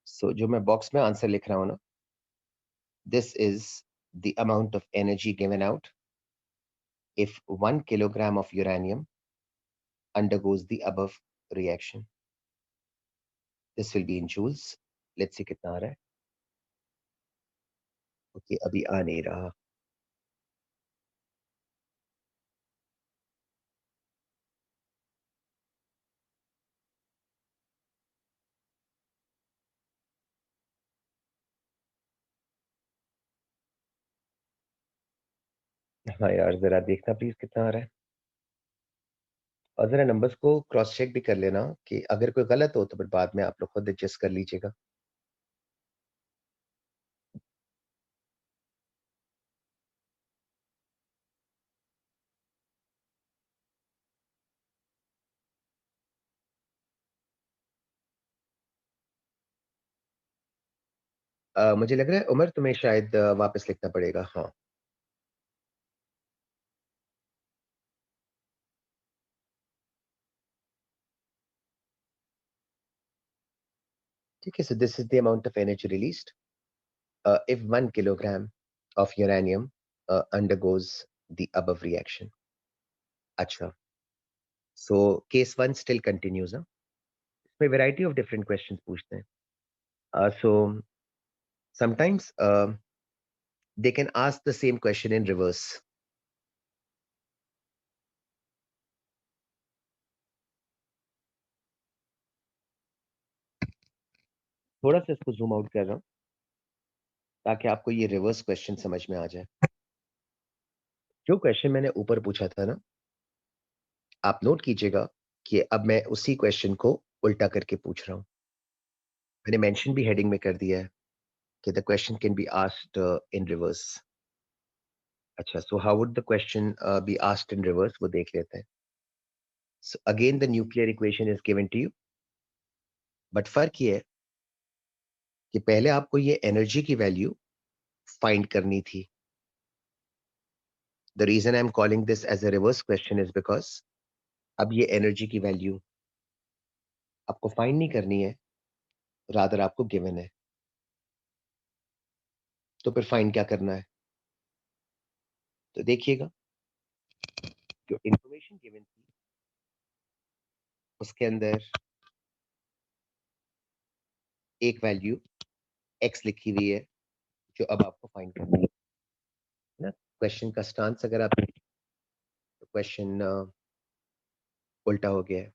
So जो मैं बॉक्स में आंसर लिख रहा हूँ ना, this is the amount of energy given out if 1 kilogram of uranium undergoes the above reaction। This will be in joules। Let's see कितना आ रहा है। ओके, अभी आ नहीं रहा। हाँ यार, जरा देखना प्लीज कितना आ रहा है। और जरा नंबर्स को क्रॉस चेक भी कर लेना कि अगर कोई गलत हो तो फिर बाद में आप लोग खुद एडजस्ट कर लीजिएगा। मुझे लग रहा है उमर, तुम्हें शायद वापस लिखना पड़ेगा। हाँ, ठीक है। So this is the amount of energy released if 1 kilogram of uranium undergoes the above reaction। अच्छा, so case one still continues. इसमें वैरायटी ऑफ डिफरेंट क्वेश्चंस पूछते हैं। So sometimes they can ask the same question in reverse। थोड़ा सा इसको zoom out कर रहा हूँ ताकि आपको ये रिवर्स क्वेश्चन समझ में आ जाए। जो क्वेश्चन मैंने ऊपर पूछा था ना, आप नोट कीजिएगा कि अब मैं उसी क्वेश्चन को उल्टा करके पूछ रहा हूँ। मैंने मेंशन भी हेडिंग में कर दिया है कि the question can be asked in reverse. अच्छा, so how would the question be asked in reverse, वो देख लेते हैं। So again the nuclear equation is given to you, but फर्क ये है कि पहले आपको ये एनर्जी की वैल्यू फाइंड करनी थी। The reason I am calling this as a reverse question is because अब ये एनर्जी की वैल्यू आपको फाइंड नहीं करनी है, रादर आपको गिवन है। तो फिर फाइंड क्या करना है? तो देखिएगा, जो इंफॉर्मेशन गिवन थी उसके अंदर एक वैल्यू एक्स लिखी हुई है जो अब आपको फाइंड करनी है ना। क्वेश्चन का स्टांस अगर आप तो क्वेश्चन उल्टा हो गया है।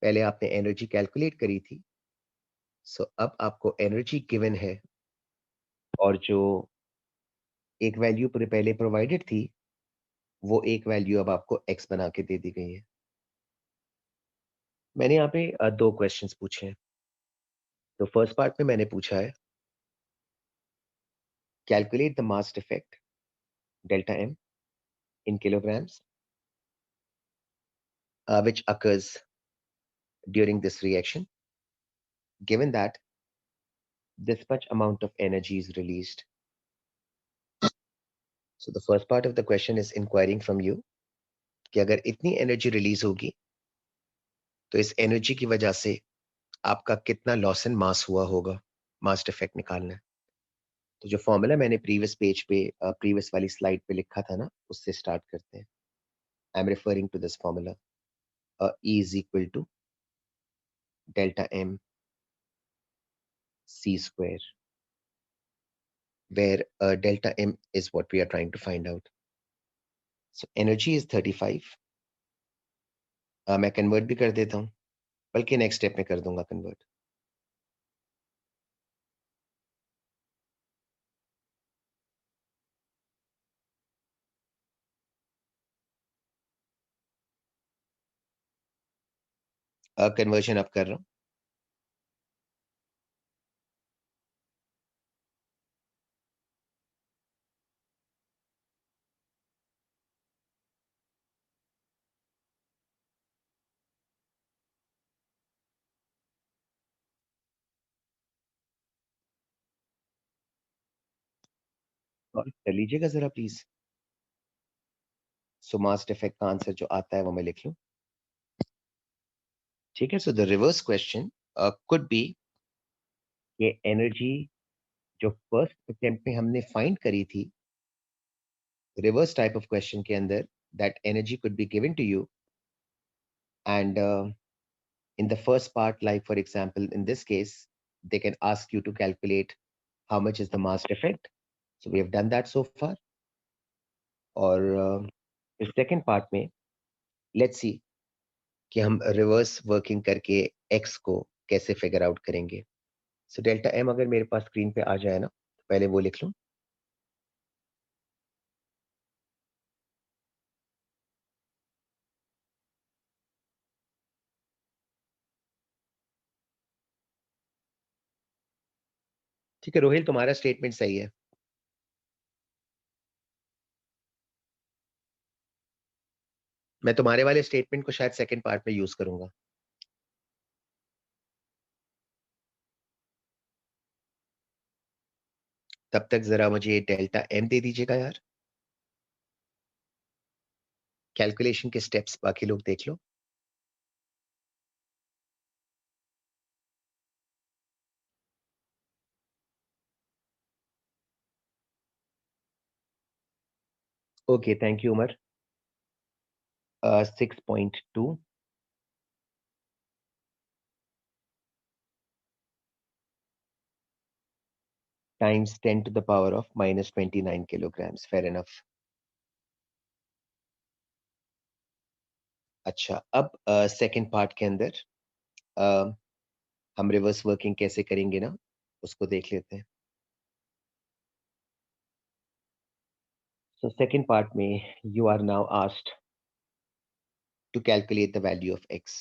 पहले आपने एनर्जी कैलकुलेट करी थी, सो अब आपको एनर्जी गिवन है और जो एक वैल्यू पहले प्रोवाइडेड थी, वो एक वैल्यू अब आपको एक्स बना के दे दी गई है। मैंने यहाँ पे 2 क्वेश्चंस पूछे हैं। तो फर्स्ट पार्ट में मैंने पूछा है, calculate the mass defect delta m in kilograms which occurs during this reaction, given that this much amount of energy is released. So the first part of the question is inquiring from you कि अगर इतनी energy release होगी तो इस energy की वजह से आपका कितना लॉस इन मास हुआ होगा, मास डिफेक्ट निकालना है। तो जो फॉर्मूला मैंने प्रीवियस पेज पे प्रीवियस वाली स्लाइड पे लिखा था ना, उससे स्टार्ट करते हैं। I am referring to this formula, E is equal to delta m c square, where delta m is what we are trying to find out. So energy is 35. मैं convert भी कर देता हूँ, बल्कि नेक्स्ट स्टेप में कर दूंगा convert. Conversion अब कर रहा हूँ। और कर लीजिएगा जरा प्लीज। सो मास डिफेक्ट का आंसर जो आता है वो मैं लिख लूँ। ठीक है, so the reverse question could be ये एनर्जी जो फर्स्ट अटेम्प्ट में हमने फाइंड करी थी, रिवर्स टाइप ऑफ क्वेश्चन के अंदर that energy could be given to you and in the first part, like for example, in this case, they can ask you to calculate how much is the mass defect. So we have done that so far. और इस second part में let's see कि हम reverse working करके x को कैसे figure out करेंगे। So delta m अगर मेरे पास screen पे आ जाए ना, तो पहले वो लिख लूँ। ठीक है रोहिल, तुम्हारा स्टेटमेंट सही है। मैं तुम्हारे वाले स्टेटमेंट को शायद सेकंड पार्ट में यूज करूंगा। तब तक जरा मुझे डेल्टा एम दे दीजिएगा यार। कैलकुलेशन के स्टेप्स बाकी लोग देख लो। Okay, thank you Umar. 6.2 times 10 to the power of minus 29 kilograms. Fair enough. अच्छा, अब सेकंड पार्ट के अंदर अ, हम रिवर्स वर्किंग कैसे करेंगे ना, उसको देख लेते हैं। सो सेकंड पार्ट में you are now asked to calculate the value of x.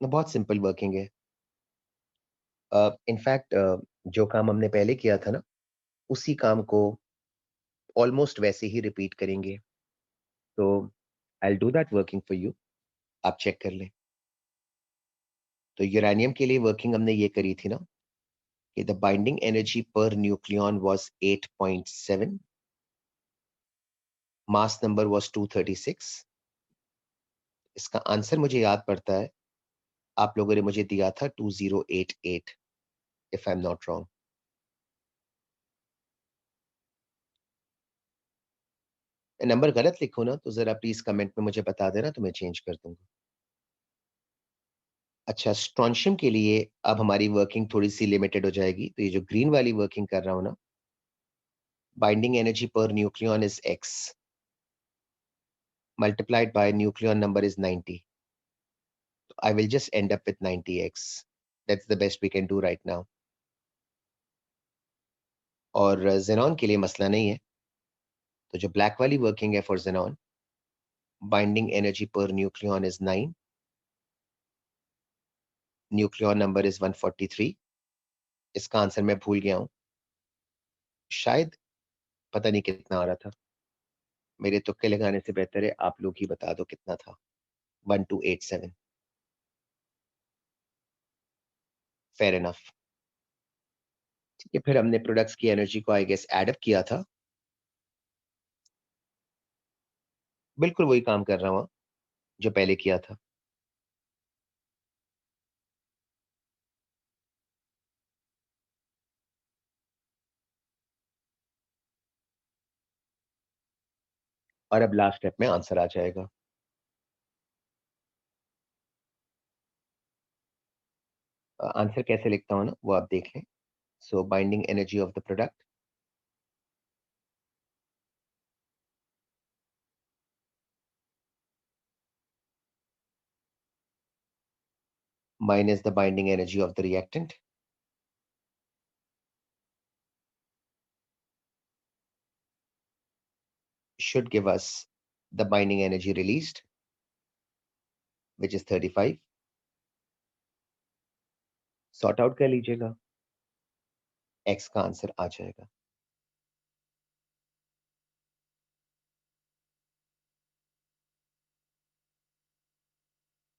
बहुत सिंपल वर्किंग है। इनफैक्ट जो काम हमने पहले किया था ना, उसी काम को ऑलमोस्ट वैसे ही रिपीट करेंगे। तो I will do that working for you, आप चेक कर लें। तो यूरेनियम के लिए वर्किंग हमने ये करी थी ना कि the binding energy per nucleon was 8.7, mass number was 236। इसका आंसर मुझे याद पड़ता है, आप लोगों ने मुझे दिया था 2088, if I am not wrong. Number गलत लिखो ना तो जरा प्लीज कमेंट में मुझे बता देना, तो मैं चेंज कर दूंगा। अच्छा, स्ट्रॉन्शियम के लिए अब हमारी वर्किंग थोड़ी सी लिमिटेड हो जाएगी। तो ये जो ग्रीन वाली वर्किंग कर रहा हूं ना, binding energy per nucleon is X, multiplied by nucleon number is 90. I will just end up with 90x. That's the best we can do right now. और xenon के लिए मसला नहीं है, तो जो ब्लैक वाली वर्किंग है for xenon, binding energy per nucleon is 9, nucleon number is 143. इसका आंसर मैं भूल गया हूं, शायद पता नहीं कितना आ रहा था। मेरे तुक्के लगाने से बेहतर है आप लोग ही बता दो कितना था। 1287। Fair enough. ठीक है, फिर हमने प्रोडक्ट्स की एनर्जी को आई गेस एड अप किया था। बिल्कुल वही काम कर रहा हूं जो पहले किया था। और अब लास्ट स्टेप में आंसर आ जाएगा। आंसर कैसे लिखता हूं ना वो आप देख लें। So binding energy of the product minus the binding energy of the reactant should give us the binding energy released, which is 35. Sort out कर लीजिएगा, x का आंसर आ जाएगा।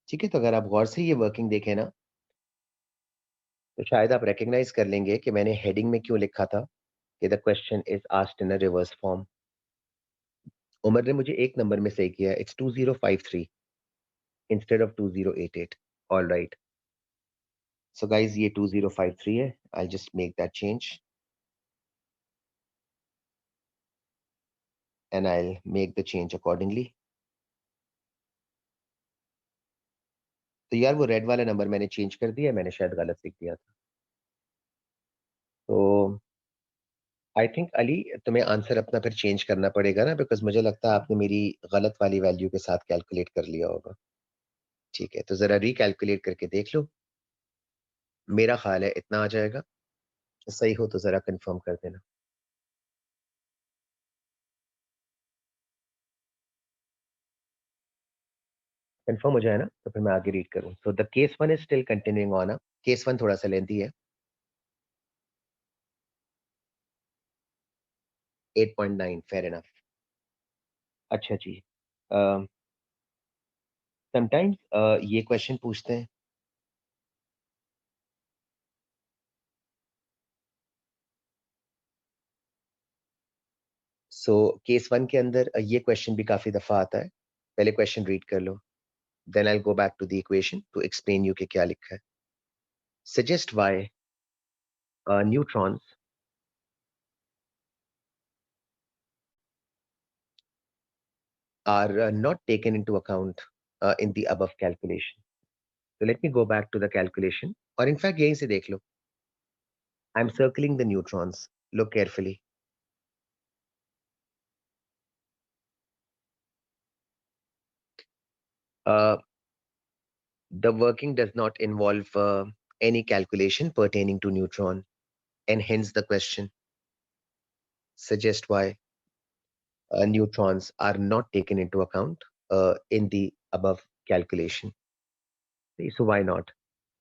ठीक है, तो अगर आप गौर से ये वर्किंग देखें ना, तो शायद आप रिकग्नाइज कर लेंगे कि मैंने हेडिंग में क्यों लिखा था कि the question is asked in a reverse form. Umar ने मुझे एक नंबर में सही किया, it's 2053 instead of 2088। All right, so guys ये 2053 है। I just make that change and I'll make the change accordingly. तो यार वो रेड वाला नंबर मैंने चेंज कर दिया, मैंने शायद गलत लिख दिया था। तो आई थिंक अली तुम्हें आंसर अपना फिर चेंज करना पड़ेगा ना, बिकॉज मुझे लगता है आपने मेरी गलत वाली वैल्यू के साथ कैलकुलेट कर लिया होगा। ठीक है, तो जरा रिकैलकुलेट करके देख लो। मेरा ख्याल है इतना आ जाएगा। सही हो तो जरा कंफर्म कर देना। कंफर्म हो जाए ना तो फिर मैं आगे रीड करूं। So the case one is still continuing on. Case one थोड़ा सा लेंथी है। 8.9 फेयर इनफ। अच्छा जी, समटाइम्स ये क्वेश्चन पूछते हैं। सो केस वन के अंदर ये क्वेश्चन भी काफी दफा आता है। पहले क्वेश्चन रीड कर लो, then I go back to the equation to explain you कि क्या लिखा है। Suggest why neutrons are not taken into account in the above calculation. So let me go back to the calculation. Or in fact, यहीं से देख लो. I'm circling the neutrons. Look carefully. Uh, the working does not involve any calculation pertaining to neutron, and hence the question. Suggest why neutrons are not taken into account in the above calculation. So why not?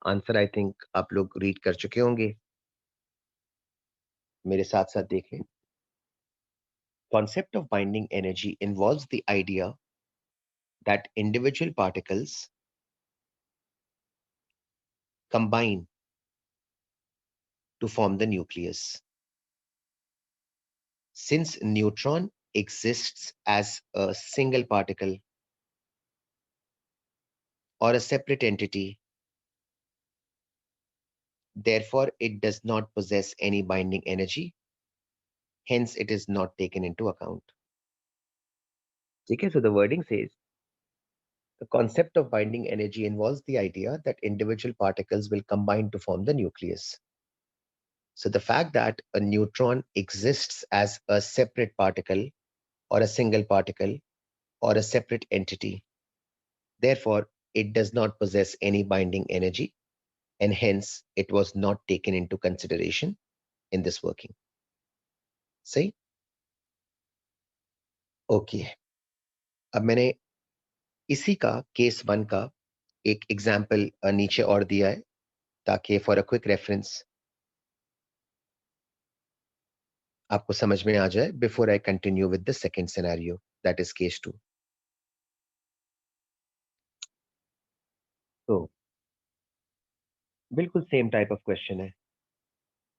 Answer I think आप लोग read कर चुके होंगे, मेरे साथ साथ देखें। Concept of binding energy involves the idea that individual particles combine to form the nucleus. Since neutron exists as a single particle or a separate entity, therefore it does not possess any binding energy, hence it is not taken into account. Okay, so the wording says the concept of binding energy involves the idea that individual particles will combine to form the nucleus. So the fact that a neutron exists as a separate particle or a single particle or a separate entity, therefore, it does not possess any binding energy, and hence it was not taken into consideration in this working. सही? Okay, अब मैंने इसी का case 1 का एक example नीचे और दिया है ताकि फॉर अ क्विक रेफरेंस आपको समझ में आ जाए before I continue with the second scenario that is case 2. तो बिल्कुल सेम टाइप ऑफ क्वेश्चन है,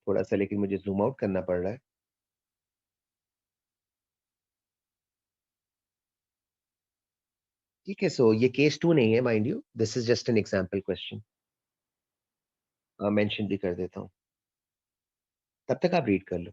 थोड़ा सा लेकिन मुझे जूम आउट करना पड़ रहा है. ठीक है, सो ये केस 2 नहीं है mind you, this is just an example question. Mention भी कर देता हूँ, तब तक आप रीड कर लो.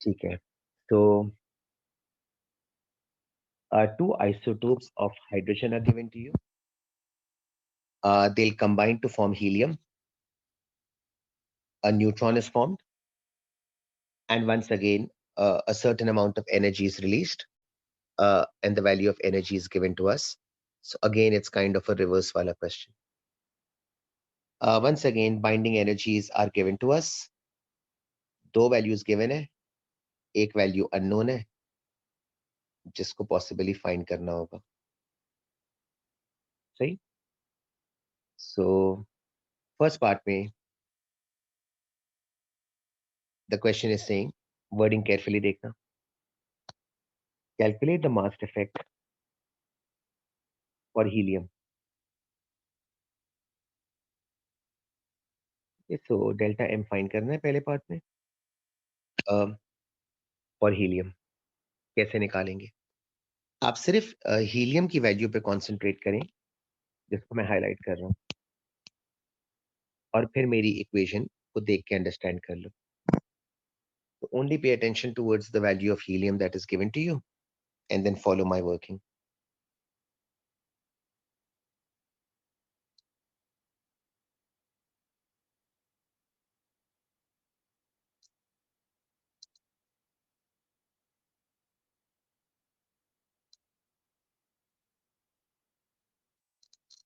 ठीक है, तो two isotopes of hydrogen are given to you. They'll combine to form helium. A neutron is formed, and once again, a certain amount of energy is released, and the value of energy is given to us. So again, it's kind of a reverse wala question. Once again, binding energies are given to us. दो values given है, एक value unknown है, जिसको possibly find करना होगा. सही? So first part में the question is saying, wording carefully देखना. Calculate the mass effect for helium. So delta m find करना है पहले पार्ट में. और हीलियम कैसे निकालेंगे? आप सिर्फ हीलियम की वैल्यू पे कंसंट्रेट करें, जिसको मैं हाईलाइट कर रहा हूँ, और फिर मेरी इक्वेशन को देख के अंडरस्टैंड कर लो. तो only pay attention towards the value of helium that is given to you and then follow my working.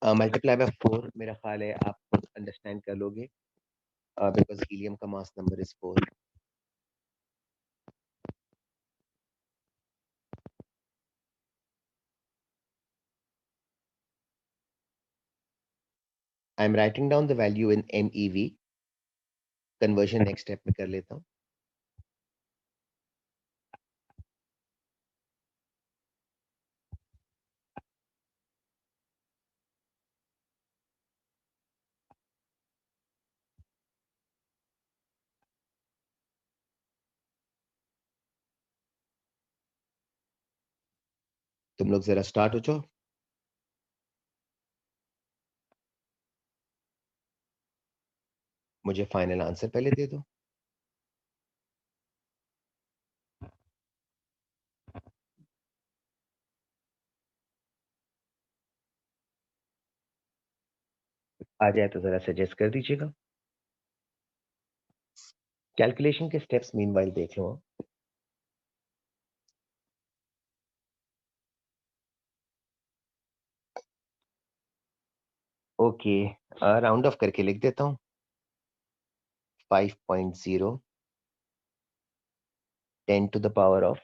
Multiply by 4 मेरा ख्याल है आप खुद अंडरस्टैंड कर लोगे, बिकॉज हीलियम का mass number is 4. I am writing down the value in MEV. Conversion next step में कर लेता हूँ. तुम लोग जरा स्टार्ट हो जाओ. मुझे फाइनल आंसर पहले दे दो. आ जाए तो जरा सजेस्ट कर दीजिएगा. कैलकुलेशन के स्टेप्स मीनवाइल देख लो. ओके, राउंड ऑफ करके लिख देता हूँ. 5.0 10 टू द पावर ऑफ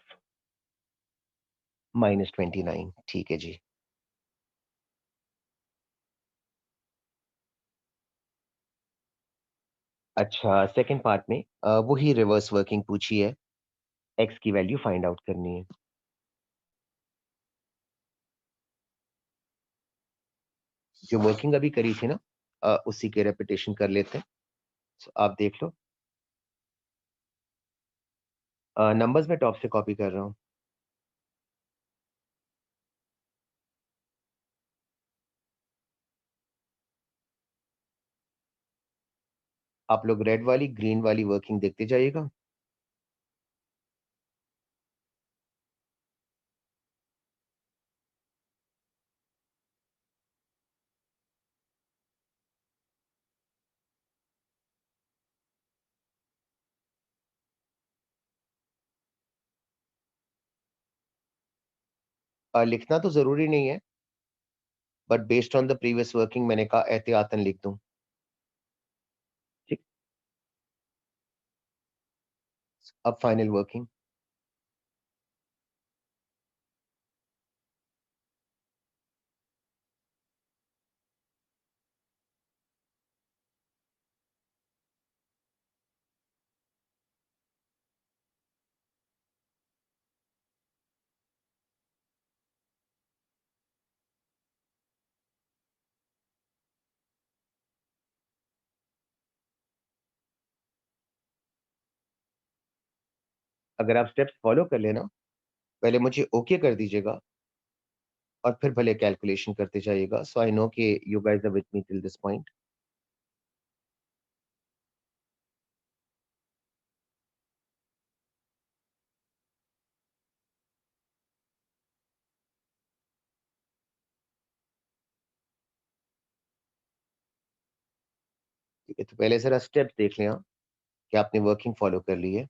-29. ठीक है जी. अच्छा, सेकंड पार्ट में वही रिवर्स वर्किंग पूछी है. एक्स की वैल्यू फाइंड आउट करनी है. जो वर्किंग अभी करी थी ना, उसी के रेपिटेशन कर लेते हैं. So, आप देख लो. नंबर्स में टॉप से कॉपी कर रहा हूँ. आप लोग रेड वाली, ग्रीन वाली वर्किंग देखते जाइएगा। लिखना तो ज़रूरी नहीं है, but based on the previous working मैंने कहा एहतियातन लिख दूँ। ठीक, अब फाइनल वर्किंग। अगर आप स्टेप्स फॉलो कर लेना, पहले मुझे ओके कर दीजिएगा और फिर भले कैलकुलेशन करते जाइएगा। सो आई नो कि you guys are with me till this point. ठीक है, तो पहले ज़रा स्टेप्स देख लें आप कि आपने वर्किंग फॉलो कर ली है।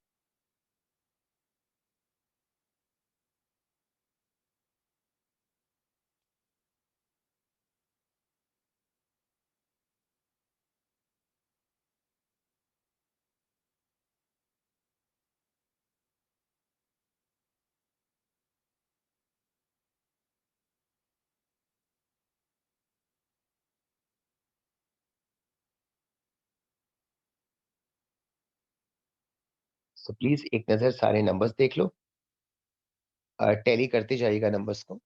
सो प्लीज़ एक नज़र सारे नंबर्स देख लो। टैली करते जाइएगा नंबर्स को।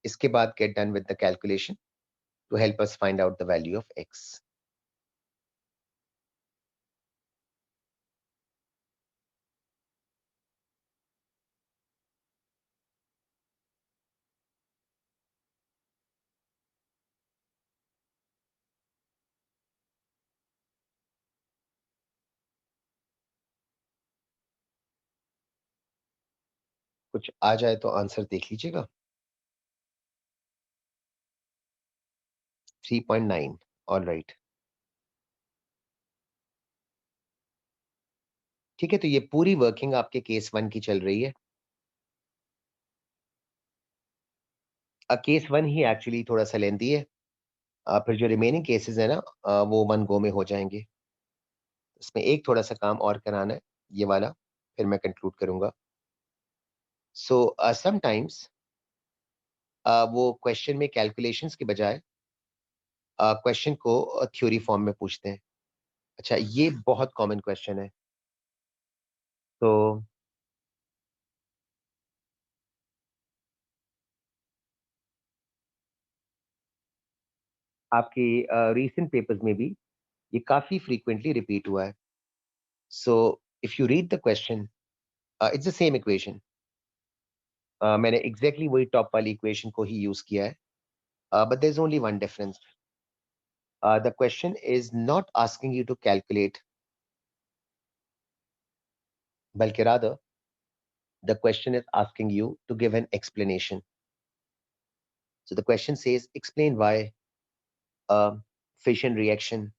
इसके बाद get done with the calculation to help us find out the value of x. कुछ आ जाए तो आंसर देख लीजिएगा। 3.9। ऑलराइट। ठीक है, तो ये पूरी वर्किंग आपके केस 1 की चल रही है। केस 1 ही एक्चुअली थोड़ा-सा लेंथी है। फिर जो रिमेनिंग केसेस हैं ना, वो 1 गो में हो जाएँगे। इसमें एक थोड़ा-सा काम और कराना है, ये वाला, फिर मैं कंक्लूड करूँगा। सो समटाइम्स वो क्वेश्चन में कैलकुलेशंस के बजाय क्वेश्चन को थ्योरी फॉर्म में पूछते हैं। अच्छा, ये बहुत कॉमन क्वेश्चन है। तो आपके रीसेंट पेपर्स में भी ये काफ़ी फ्रीक्वेंटली रिपीट हुआ है। So if you read the question, it's the same equation. मैंने एग्ज़ैक्टली वही टॉप वाली इक्वेशन को ही यूज़ किया है। But there is only one difference. The question is not asking you to calculate, बल्कि rather the question is asking you to give an explanation. So the question says, explain why a fission reaction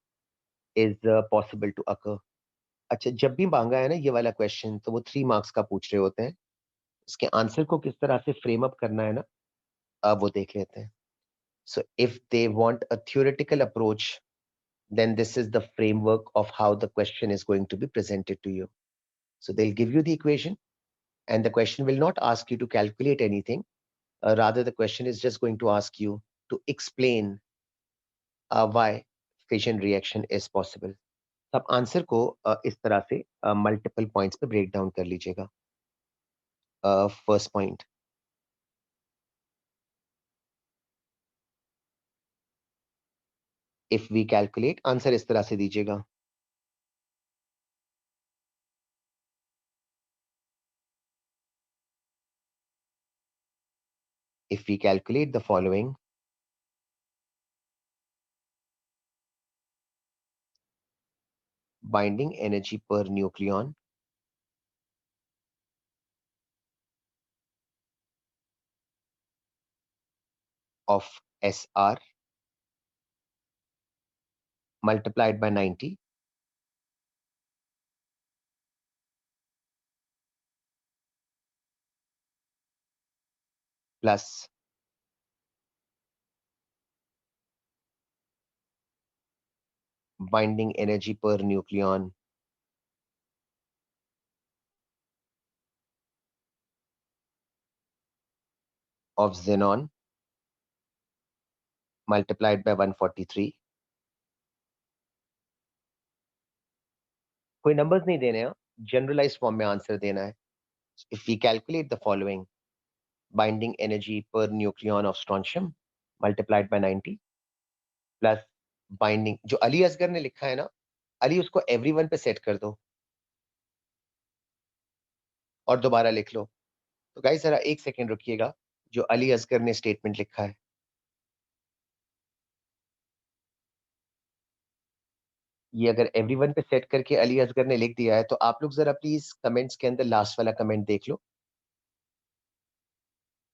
is possible to occur. अच्छा, जब भी मांगा है ना ये वाला question, तो वो 3 मार्क्स का पूछ रहे होते हैं। इसके आंसर को किस तरह से फ्रेम अप करना है ना, अब वो देख लेते हैं। So if they want a theoretical approach, then this is the framework of how the question is going to be presented to you. So they'll give you the equation, and the question will not ask you to calculate anything. Rather, the question is just going to ask you to explain why fission reaction is possible. अब answer को इस तरह से multiple points पे break down कर लीजिएगा। First point, if we calculate, answer इस तरह से दीजिएगा। If we calculate the following, binding energy per nucleon of SR multiplied by 90 plus binding energy per nucleon of xenon multiplied by 143. कोई numbers नहीं देने हैं, जनरलाइज फॉर्म में answer देना है. If we calculate the following, binding energy per nucleon of strontium multiplied by 90 plus binding, जो अली असगर ने लिखा है ना, अली उसको एवरीवन पे सेट कर दो और दोबारा लिख लो. तो गाइस जरा एक सेकेंड रुकिएगा, जो अली असगर ने स्टेटमेंट लिखा है, ये अगर एवरीवन पे सेट करके अली असगर ने लिख दिया है, तो आप लोग जरा प्लीज कमेंट्स के अंदर लास्ट वाला कमेंट देख लो.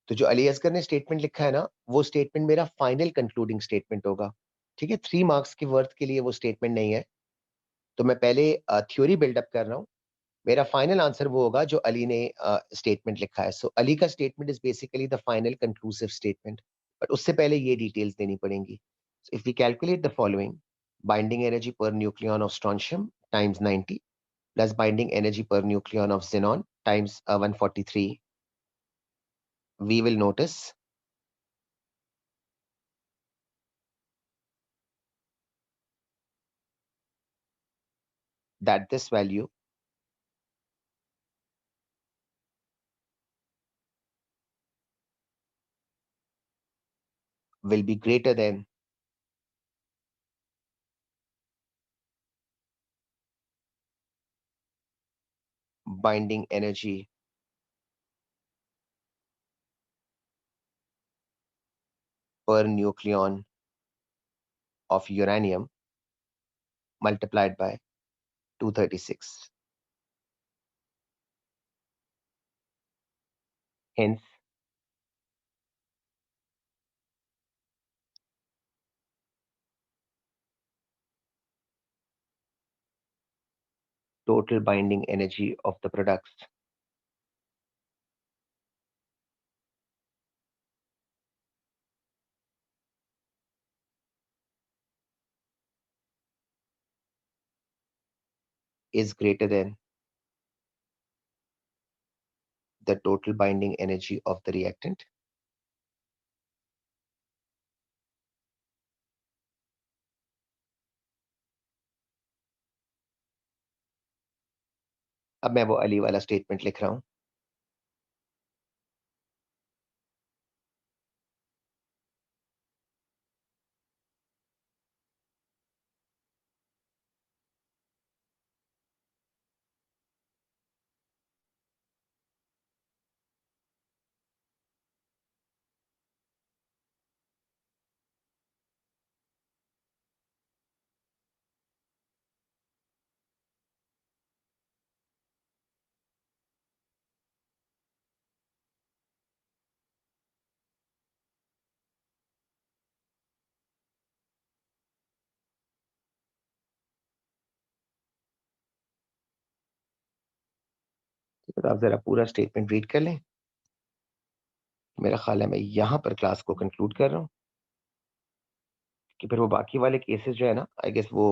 तो जो अली असगर ने स्टेटमेंट लिखा है ना, वो स्टेटमेंट मेरा फाइनल कंक्लूडिंग स्टेटमेंट होगा. ठीक है, 3 मार्क्स के वर्थ के लिए वो स्टेटमेंट नहीं है. तो मैं पहले थ्योरी बिल्डअप कर रहा हूँ. मेरा फाइनल आंसर वो होगा जो अली ने स्टेटमेंट लिखा है. सो अली का statement is basically the final conclusive statement, but उससे पहले ये डिटेल्स देनी पड़ेंगी. If we calculate the following, binding energy per nucleon of strontium times 90 plus binding energy per nucleon of xenon times 143, we will notice that this value will be greater than binding energy per nucleon of uranium multiplied by 236. Hence, total binding energy of the products is greater than the total binding energy of the reactant. अब मैं वो अली वाला statement लिख रहा हूं. तो आप जरा पूरा स्टेटमेंट रीड कर लें. मेरा ख्याल है मैं यहां पर क्लास को कंक्लूड कर रहा हूं, कि फिर वो बाकी वाले केसेस जो है ना, आई गेस वो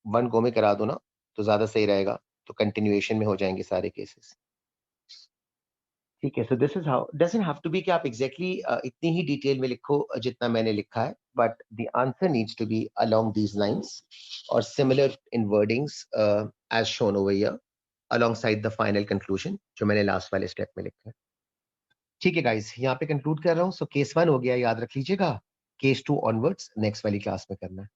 वन गो में करा दो ना, तो ज्यादा सही रहेगा. तो कंटिन्यूएशन में हो जाएंगे सारे केसेस. ठीक है. So this is how, doesn't have to be कि आप एग्जैक्टली इतनी ही डिटेल में लिखो जितना मैंने लिखा है, but the answer needs to be along these lines और similar in wordings as shown over here alongside the final conclusion जो मैंने लास्ट वाले स्टेप में लिखा है. ठीक है गाइस, यहाँ पे कंक्लूड कर रहा हूँ. सो केस 1 हो गया, याद रख लीजिएगा. केस 2 ऑनवर्ड्स नेक्स्ट वाली क्लास में करना है.